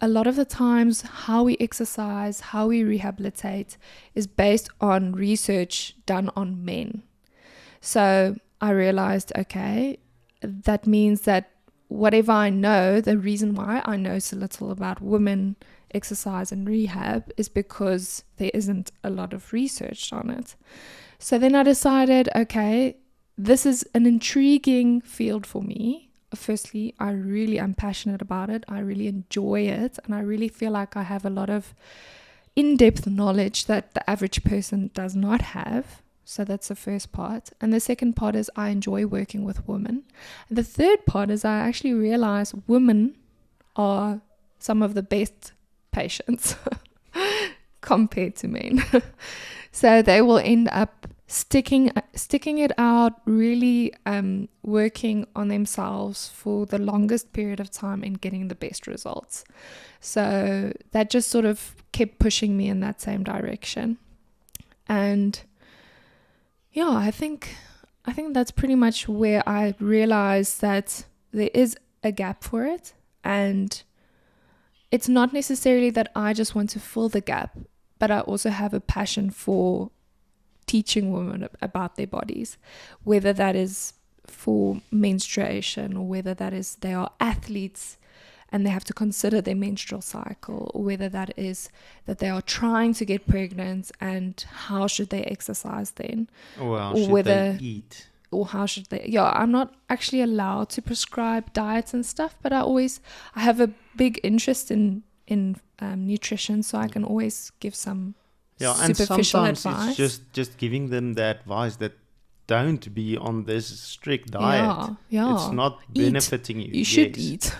a lot of the times how we exercise, how we rehabilitate is based on research done on men. So I realized, okay, that means that whatever I know, the reason why I know so little about women exercise and rehab is because there isn't a lot of research on it. So then I decided, okay, this is an intriguing field for me. Firstly, I really am passionate about it. I really enjoy it. And I really feel like I have a lot of in-depth knowledge that the average person does not have. So that's the first part. And the second part is I enjoy working with women. And the third part is I actually realize women are some of the best patients compared to men. So they will end up sticking it out, really working on themselves for the longest period of time and getting the best results. So that just sort of kept pushing me in that same direction. And yeah, I think that's pretty much where I realized that there is a gap for it, and it's not necessarily that I just want to fill the gap, but I also have a passion for teaching women about their bodies, whether that is for menstruation or whether that is they are athletes and they have to consider their menstrual cycle, or whether that is that they are trying to get pregnant and how should they exercise then, or should they eat, or how should they I'm not actually allowed to prescribe diets and stuff, but I have a big interest in nutrition, so I can always give some superficial and sometimes advice. It's just giving them the advice that don't be on this strict diet. It's not benefiting you. You should eat.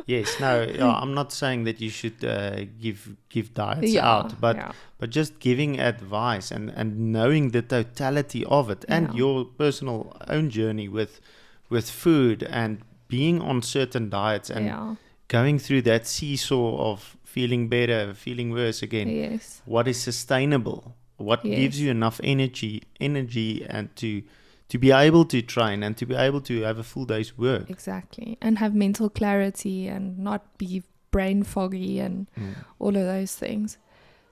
Yes, no, I'm not saying that you should give diets out, but just giving advice and knowing the totality of it and your personal own journey with feud and being on certain diets and going through that seesaw of feeling better, feeling worse again. Yes. What is sustainable? What gives you enough energy and to be able to train and to be able to have a full day's work. Exactly. And have mental clarity and not be brain foggy and all of those things.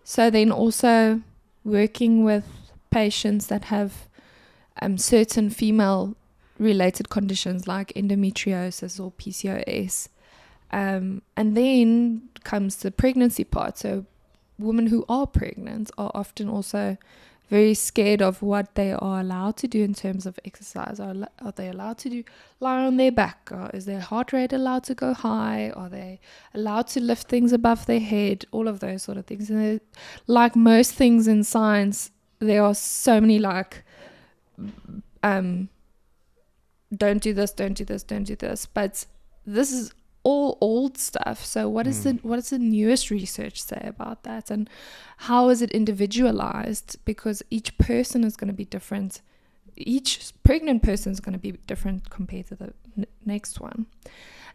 So then also working with patients that have certain female related conditions like endometriosis or PCOS. And then comes the pregnancy part. So women who are pregnant are often also very scared of what they are allowed to do in terms of exercise. Are they allowed to lie on their back? Or is their heart rate allowed to go high? Are they allowed to lift things above their head? All of those sort of things. And like most things in science, there are so many like, don't do this, don't do this, don't do this. But this is all old stuff. So what does the newest research say about that, and how is it individualized? Because each person is going to be different. Each pregnant person is going to be different compared to the next one.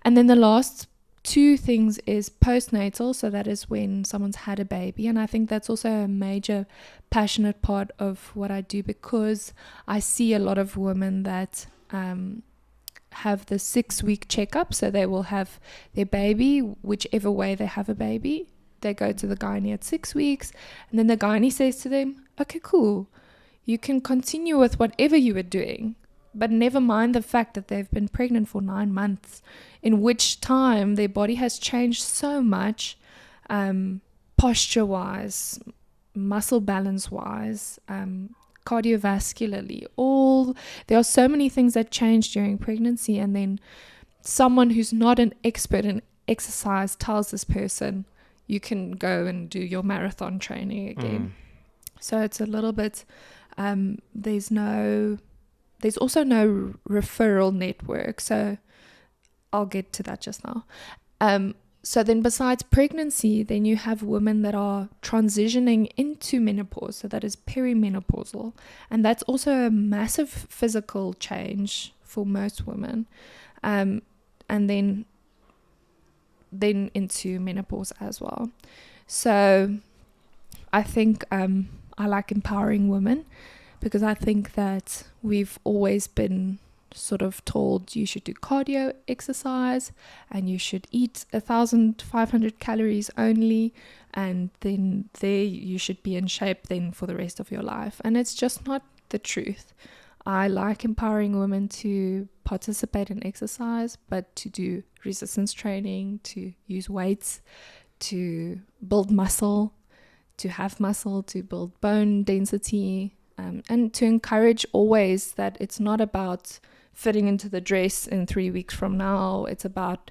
And then the last two things is postnatal. So that is when someone's had a baby, and I think that's also a major passionate part of what I do, because I see a lot of women that have the 6-week checkup. So they will have their baby, whichever way they have a baby. They go to the gynae at 6 weeks, and then the gynae says to them, okay, cool, you can continue with whatever you were doing, but never mind the fact that they've been pregnant for 9 months, in which time their body has changed so much, posture wise, muscle balance wise, cardiovascularly, there are so many things that change during pregnancy. And then someone who's not an expert in exercise tells this person, you can go and do your marathon training again. So it's a little bit, there's also no referral network. So I'll get to that just now. So then besides pregnancy, then you have women that are transitioning into menopause. So that is perimenopausal. And that's also a massive physical change for most women. And then into menopause as well. So I think I like empowering women, because I think that we've always been sort of told you should do cardio exercise and you should eat 1,500 calories only, and then there you should be in shape then for the rest of your life. And it's just not the truth. I like empowering women to participate in exercise, but to do resistance training, to use weights, to build muscle, to have muscle, to build bone density, and to encourage always that it's not about fitting into the dress in 3 weeks from now. It's about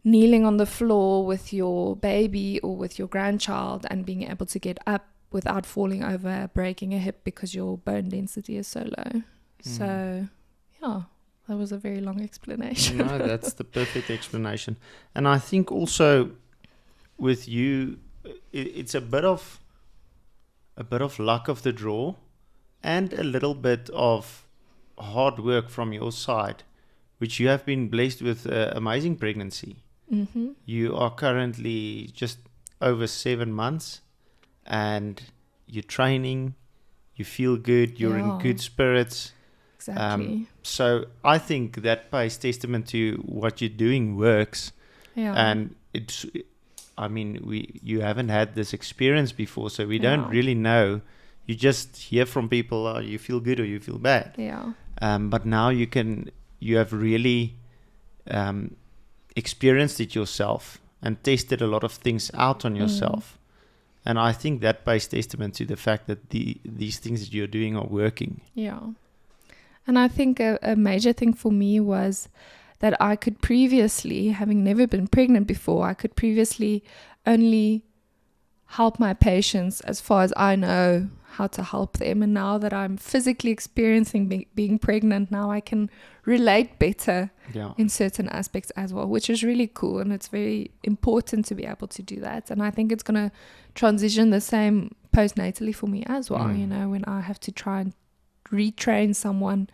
kneeling on the floor with your baby or with your grandchild and being able to get up without falling over, breaking a hip because your bone density is so low. So, yeah, that was a very long explanation. No, that's the perfect explanation. And I think also with you, it's a bit of luck of the draw and a little bit of hard work from your side, which you have been blessed with amazing pregnancy. You are currently just over 7 months, and you're training, you feel good, you're in good spirits. Exactly. So I think that pays testament to what you're doing works. And you haven't had this experience before, so we don't really know. You just hear from people, you feel good or you feel bad. But now you have really experienced it yourself and tested a lot of things out on yourself. And I think that pays testament to the fact that these things that you're doing are working. And I think a major thing for me was that I could previously, having never been pregnant before, I could previously only help my patients as far as I know how to help them. And now that I'm physically experiencing being pregnant, now I can relate better in certain aspects as well, which is really cool. And it's very important to be able to do that. And I think it's going to transition the same postnatally for me as well. You know, when I have to try and retrain someone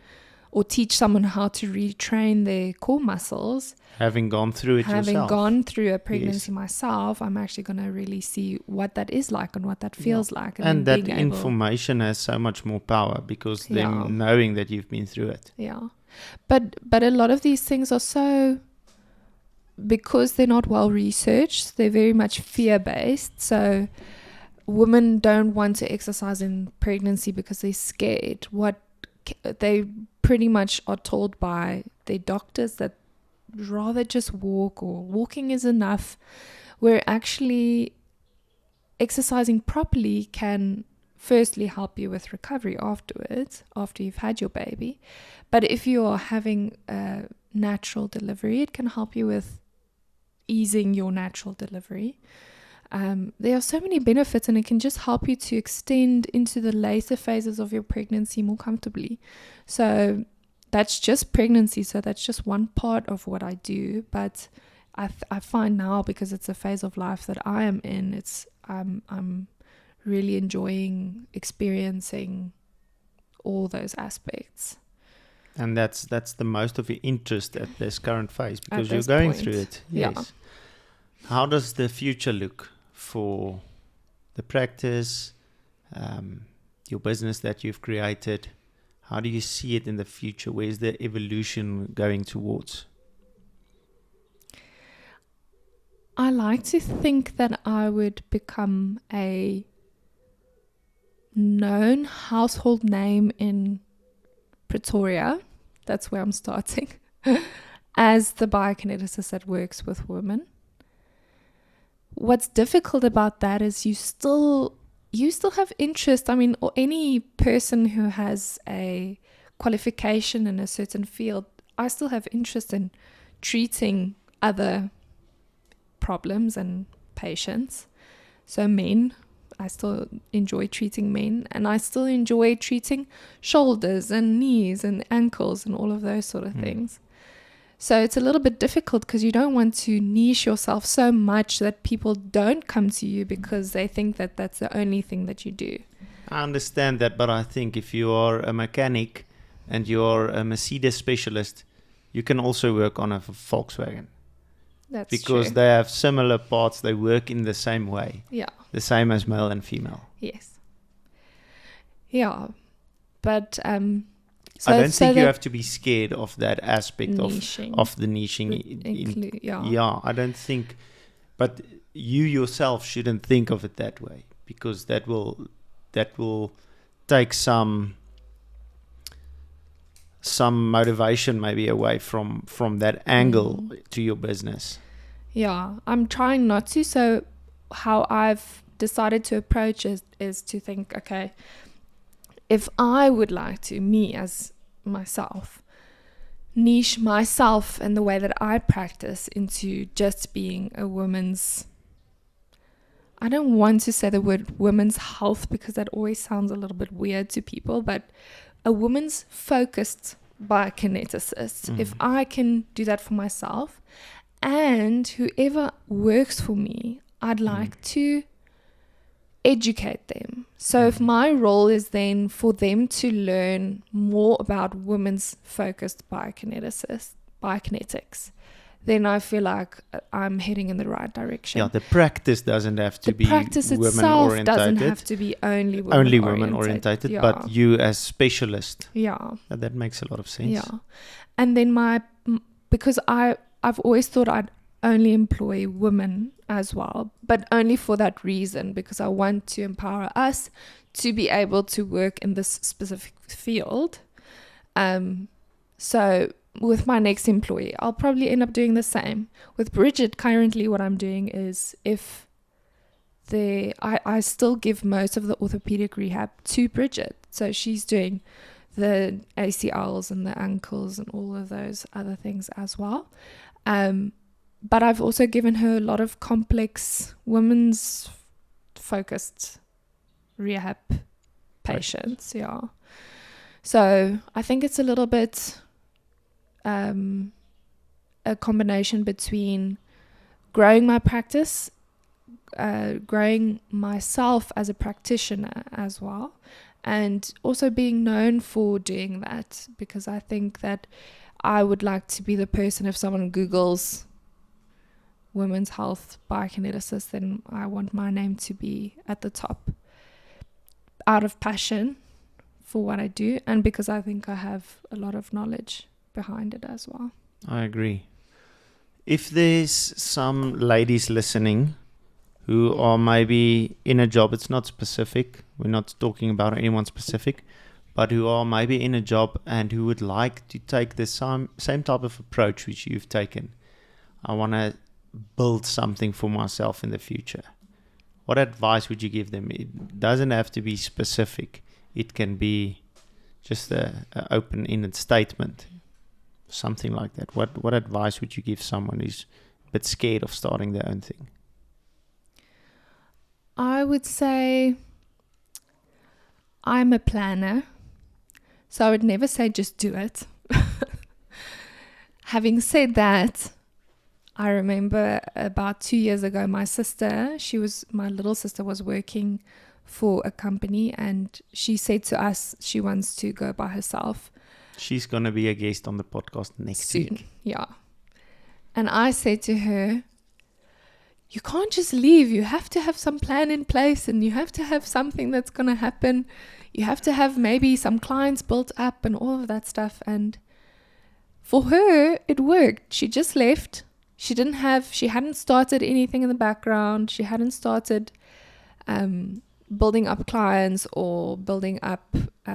or teach someone how to retrain their core muscles. Having gone through it Having yourself. gone through a pregnancy Yes. myself, I'm actually going to really see what that is like and what that feels like. And then that being able, information has so much more power because Yeah. them knowing that you've been through it. Yeah. But a lot of these things are so, because they're not well researched, they're very much fear-based. So women don't want to exercise in pregnancy because they're scared. What they pretty much are told by their doctors that rather just walk, or walking is enough, where actually exercising properly can firstly help you with recovery afterwards, after you've had your baby. But if you are having a natural delivery, it can help you with easing your natural delivery. There are so many benefits, and it can just help you to extend into the later phases of your pregnancy more comfortably. So that's just pregnancy. So that's just one part of what I do. But I find now, because it's a phase of life that I am in, I'm really enjoying experiencing all those aspects. And that's the most of your interest at this current phase, because you're this going point. through it. Yeah. Yes. How does the future look for the practice, your business that you've created? How do you see it in the future? Where's the evolution going towards? I like to think that I would become a known household name in Pretoria. That's where I'm starting. As the biokineticist that works with women. What's difficult about that is you still have interest. I mean, or any person who has a qualification in a certain field, I still have interest in treating other problems and patients. So men, I still enjoy treating men, and I still enjoy treating shoulders and knees and ankles and all of those sort of things. So it's a little bit difficult because you don't want to niche yourself so much that people don't come to you because they think that that's the only thing that you do. I understand that, but I think if you are a mechanic and you're a Mercedes specialist, you can also work on a Volkswagen. That's because true. they have similar parts. They work in the same way. Yeah. The same as male and female. Yes. Yeah. But I don't think you have to be scared of that aspect niching. of the niching. Yeah, I don't think. But you yourself shouldn't think of it that way, because that will take some motivation maybe away from that angle to your business. Yeah, I'm trying not to. So how I've decided to approach it is to think, okay, if I would like to, me as myself, niche myself in the way that I practice into just being a woman's, I don't want to say the word women's health because that always sounds a little bit weird to people, but a woman's focused biokineticist. If I can do that for myself, and whoever works for me, I'd like to educate them. So if my role is then for them to learn more about women's focused biokinetics, then I feel like I'm heading in the right direction. Yeah, the practice doesn't have to be women orientated. The practice itself doesn't have to be only women orientated, yeah. But you as specialist. Yeah. That makes a lot of sense. Yeah. And then because I've always thought I'd only employ women as well, but only for that reason, because I want to empower us to be able to work in this specific field. So with my next employee, I'll probably end up doing the same. With Bridget, currently what I'm doing is I still give most of the orthopedic rehab to Bridget. So she's doing the ACLs and the ankles and all of those other things as well. But I've also given her a lot of complex women's focused rehab patients. Yeah. So I think it's a little bit a combination between growing my practice, growing myself as a practitioner as well, and also being known for doing that, because I think that I would like to be the person, if someone Googles women's health biokineticist, then I want my name to be at the top, out of passion for what I do, and because I think I have a lot of knowledge behind it as well. I agree. If there's some ladies listening who are maybe in a job, it's not specific, we're not talking about anyone specific, but who are maybe in a job and who would like to take the same type of approach which you've taken. I want to build something for myself in the future. What advice would you give them? It doesn't have to be specific. It can be just an open-ended statement, something like that. What advice would you give someone who's a bit scared of starting their own thing? I would say I'm a planner, so I would never say just do it. Having said that, I remember about 2 years ago, my little sister was working for a company, and she said to us she wants to go by herself. She's going to be a guest on the podcast next week. Yeah. And I said to her, you can't just leave. You have to have some plan in place, and you have to have something that's going to happen. You have to have maybe some clients built up and all of that stuff. And for her, it worked. She just left. She hadn't started anything in the background. She hadn't started building up clients or building up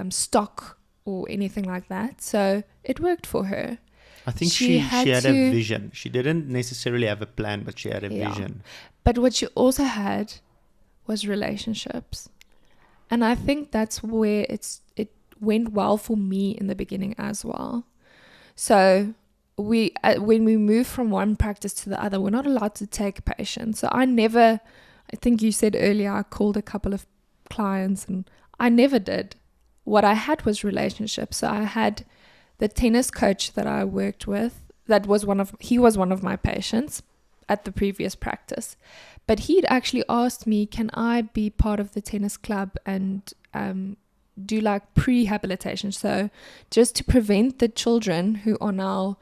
stock or anything like that. So it worked for her. I think she had a vision. She didn't necessarily have a plan, but she had a vision. But what she also had was relationships. And I think that's where it went well for me in the beginning as well. So when we move from one practice to the other, we're not allowed to take patients. So I think you said earlier, I called a couple of clients, and I never did. What I had was relationships. So I had the tennis coach that I worked with, he was one of my patients at the previous practice. But he'd actually asked me, can I be part of the tennis club and do like prehabilitation? So just to prevent the children who are now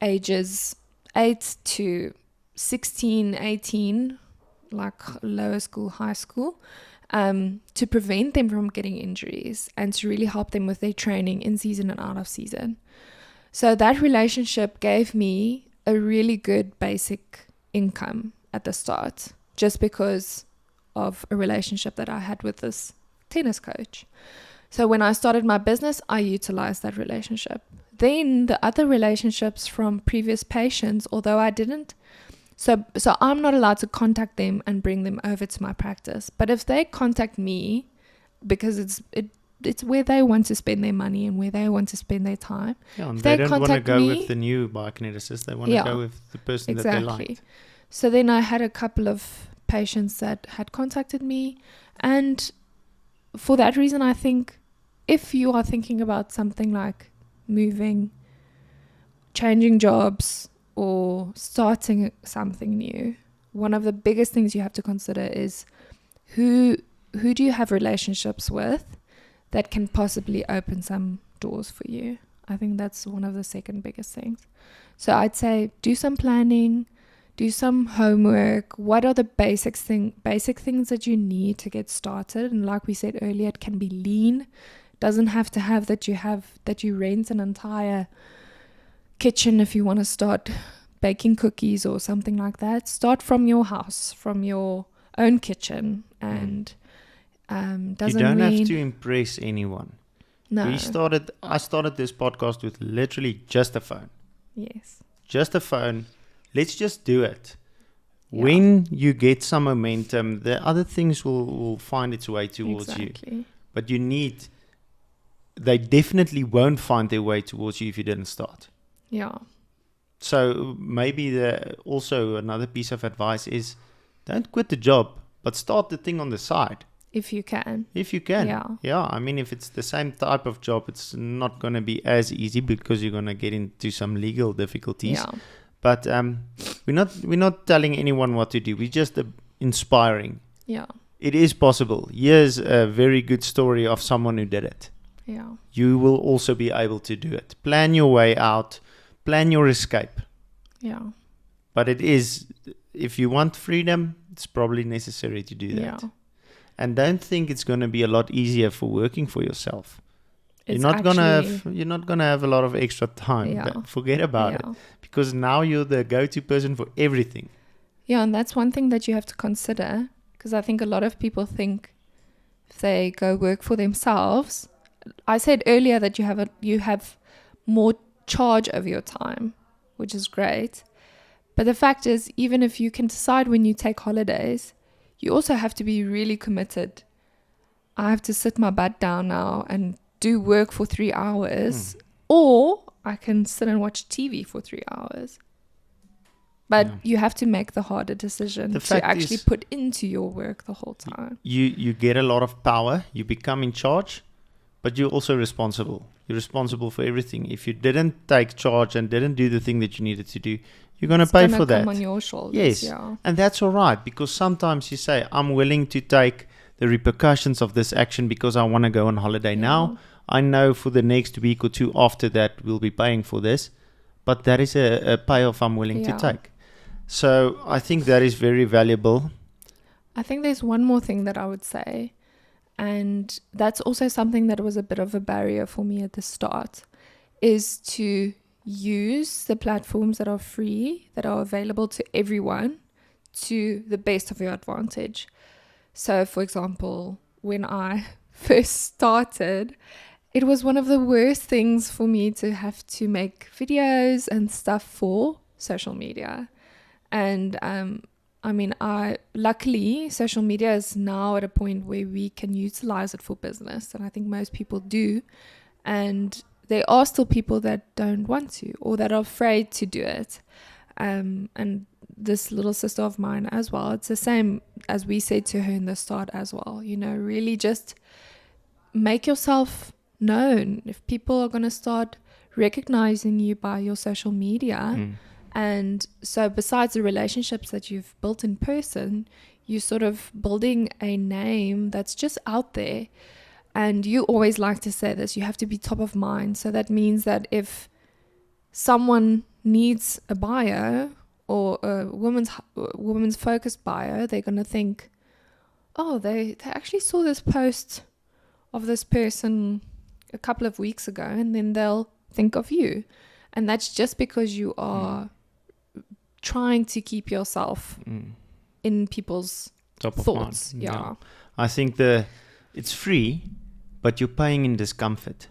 ages 8 to 16, 18, like lower school, high school, to prevent them from getting injuries and to really help them with their training in season and out of season. So that relationship gave me a really good basic income at the start, just because of a relationship that I had with this tennis coach. So when I started my business, I utilized that relationship. Then the other relationships from previous patients, although I didn't, so I'm not allowed to contact them and bring them over to my practice. But if they contact me, because it's where they want to spend their money and where they want to spend their time. Yeah, and they don't want to go with the new biokineticist. They want to go with the person that they like. So then I had a couple of patients that had contacted me. And for that reason, I think if you are thinking about something like moving, changing jobs, or starting something new, one of the biggest things you have to consider is who do you have relationships with that can possibly open some doors for you. I think that's one of the second biggest things. So I'd say do some planning, do some homework. What are the basic things that you need to get started? And like we said earlier, it can be lean. It doesn't have to have that you rent an entire kitchen if you want to start baking cookies or something like that. Start from your house, from your own kitchen, and doesn't you don't mean have to impress anyone. No. I started this podcast with literally just a phone. Yes. Just a phone. Let's just do it. Yeah. When you get some momentum, the other things will find its way towards you. But they definitely won't find their way towards you if you didn't start. Yeah. So maybe also another piece of advice is don't quit the job, but start the thing on the side. If you can. Yeah. I mean, if it's the same type of job, it's not going to be as easy because you're going to get into some legal difficulties. Yeah. But we're not telling anyone what to do. We're just inspiring. Yeah. it is possible. Here's a very good story of someone who did it. Yeah. You will also be able to do it. Plan your way out, plan your escape. Yeah. But it is, if you want freedom, it's probably necessary to do that. Yeah. And don't think it's going to be a lot easier for working for yourself. It's you're not gonna have a lot of extra time. Yeah. But forget about it, because now you're the go-to person for everything. Yeah, and that's one thing that you have to consider, because I think a lot of people think if they go work for themselves. I said earlier that you have more charge over your time, which is great. But the fact is, even if you can decide when you take holidays, you also have to be really committed. I have to sit my butt down now and do work for 3 hours, or I can sit and watch TV for 3 hours. But you have to make the harder decision to actually put into your work the whole time. You get a lot of power, you become in charge, but you're also responsible. You're responsible for everything. If you didn't take charge and didn't do the thing that you needed to do, you're going to pay for that. It's going to come on your shoulders. Yes, yeah. And that's all right, because sometimes you say, I'm willing to take the repercussions of this action because I want to go on holiday now. I know for the next week or two after that, we'll be paying for this. But that is a payoff I'm willing to take. So I think that is very valuable. I think there's one more thing that I would say. And that's also something that was a bit of a barrier for me at the start, is to use the platforms that are free, that are available to everyone, to the best of your advantage. So, for example, when I first started, it was one of the worst things for me to have to make videos and stuff for social media. And luckily, social media is now at a point where we can utilize it for business. And I think most people do. And there are still people that don't want to, or that are afraid to do it. And this little sister of mine as well, it's the same as we said to her in the start as well. You know, really just make yourself known. If people are going to start recognizing you by your social media, and so besides the relationships that you've built in person, you're sort of building a name that's just out there. And you always like to say this, you have to be top of mind. So that means that if someone needs a bio or a woman's focused bio, they're going to think, oh, they actually saw this post of this person a couple of weeks ago, and then they'll think of you. And that's just because you are trying to keep yourself in people's top thoughts. Of mind. Yeah. I think it's free, but you're paying in discomfort,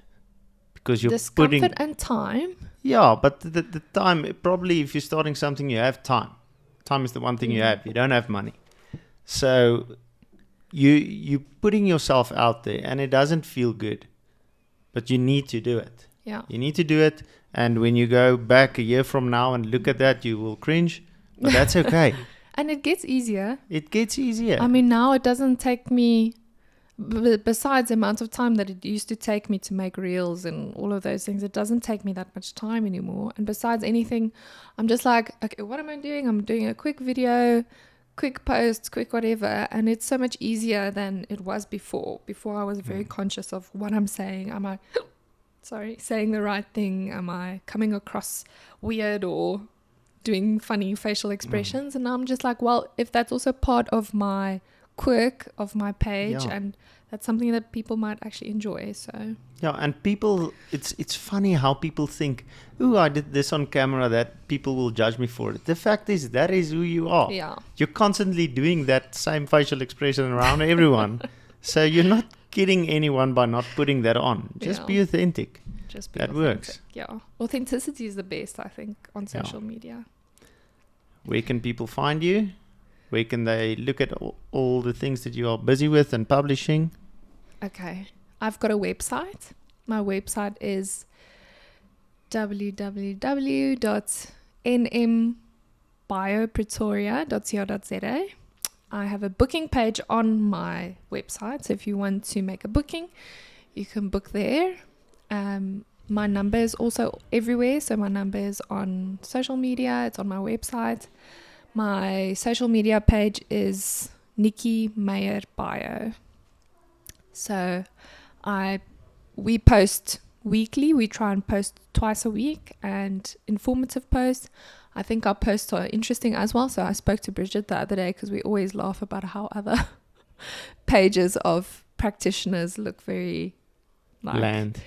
because you're discomfort and time. Yeah, but the time, probably if you're starting something, you have time. Time is the one thing you have. You don't have money. So you're putting yourself out there, and it doesn't feel good, but you need to do it. Yeah. You need to do it. And when you go back a year from now and look at that, you will cringe, but that's okay. And it gets easier. It gets easier. I mean, now it doesn't take me, besides the amount of time that it used to take me to make reels and all of those things, it doesn't take me that much time anymore. And besides anything, I'm just like, okay, what am I doing? I'm doing a quick video, quick post, quick whatever. And it's so much easier than it was before. Before I was very conscious of what I'm saying. Am I saying the right thing? Am I coming across weird or doing funny facial expressions? And I'm just like, well, if that's also part of my quirk of my page, and that's something that people might actually enjoy. So and people, it's funny how people think, oh, I did this on camera, that people will judge me for it. The fact is, that is who you are. You're constantly doing that same facial expression around everyone. So you're not kidding anyone by not putting that on. Just be authentic. That works. Yeah. Authenticity is the best, I think, on social media. Where can people find you? Where can they look at all the things that you are busy with and publishing? Okay. I've got a website. My website is www.nmbiopretoria.co.za. I have a booking page on my website. So if you want to make a booking, you can book there. My number is also everywhere. So my number is on social media. It's on my website. My social media page is Nikki Meyer bio. So we post weekly. We try and post twice a week, and informative posts. I think our posts are interesting as well. So I spoke to Bridget the other day because we always laugh about how other pages of practitioners look very like Land.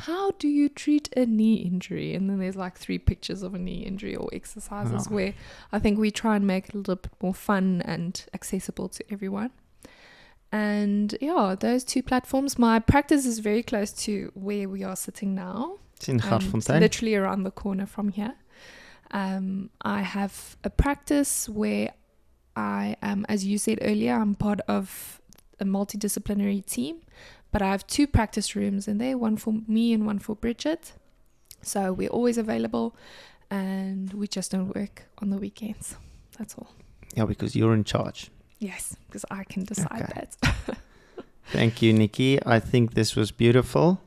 how do you treat a knee injury? And then there's like 3 pictures of a knee injury or exercises, where I think we try and make it a little bit more fun and accessible to everyone. And yeah, those 2 platforms. My practice is very close to where we are sitting now. It's in It's Garsfontein. literally around the corner from here. I have a practice where I am, as you said earlier, I'm part of a multidisciplinary team, but I have 2 practice rooms in there, one for me and one for Bridget. So we're always available, and we just don't work on the weekends. That's all. Yeah, because you're in charge. Yes, because I can decide Okay. that. Thank you, Nikki. I think this was beautiful,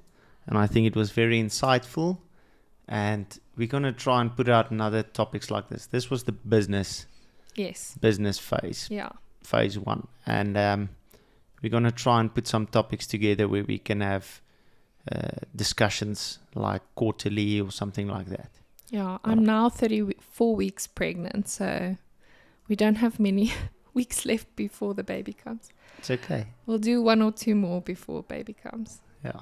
and I think it was very insightful. And we're going to try and put out another topics like this. This was the business Yes. phase, Yeah. phase 1. And we're going to try and put some topics together where we can have discussions like quarterly or something like that. Yeah. I'm now 34 weeks pregnant, so we don't have many weeks left before the baby comes. It's okay. We'll do 1 or 2 more before baby comes, Yeah.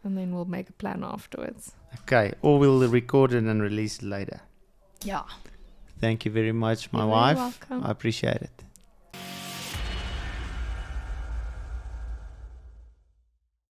and then we'll make a plan afterwards. Okay. Or we'll record it and release it later. Yeah. Thank you very much, my You're very wife. welcome. I appreciate it.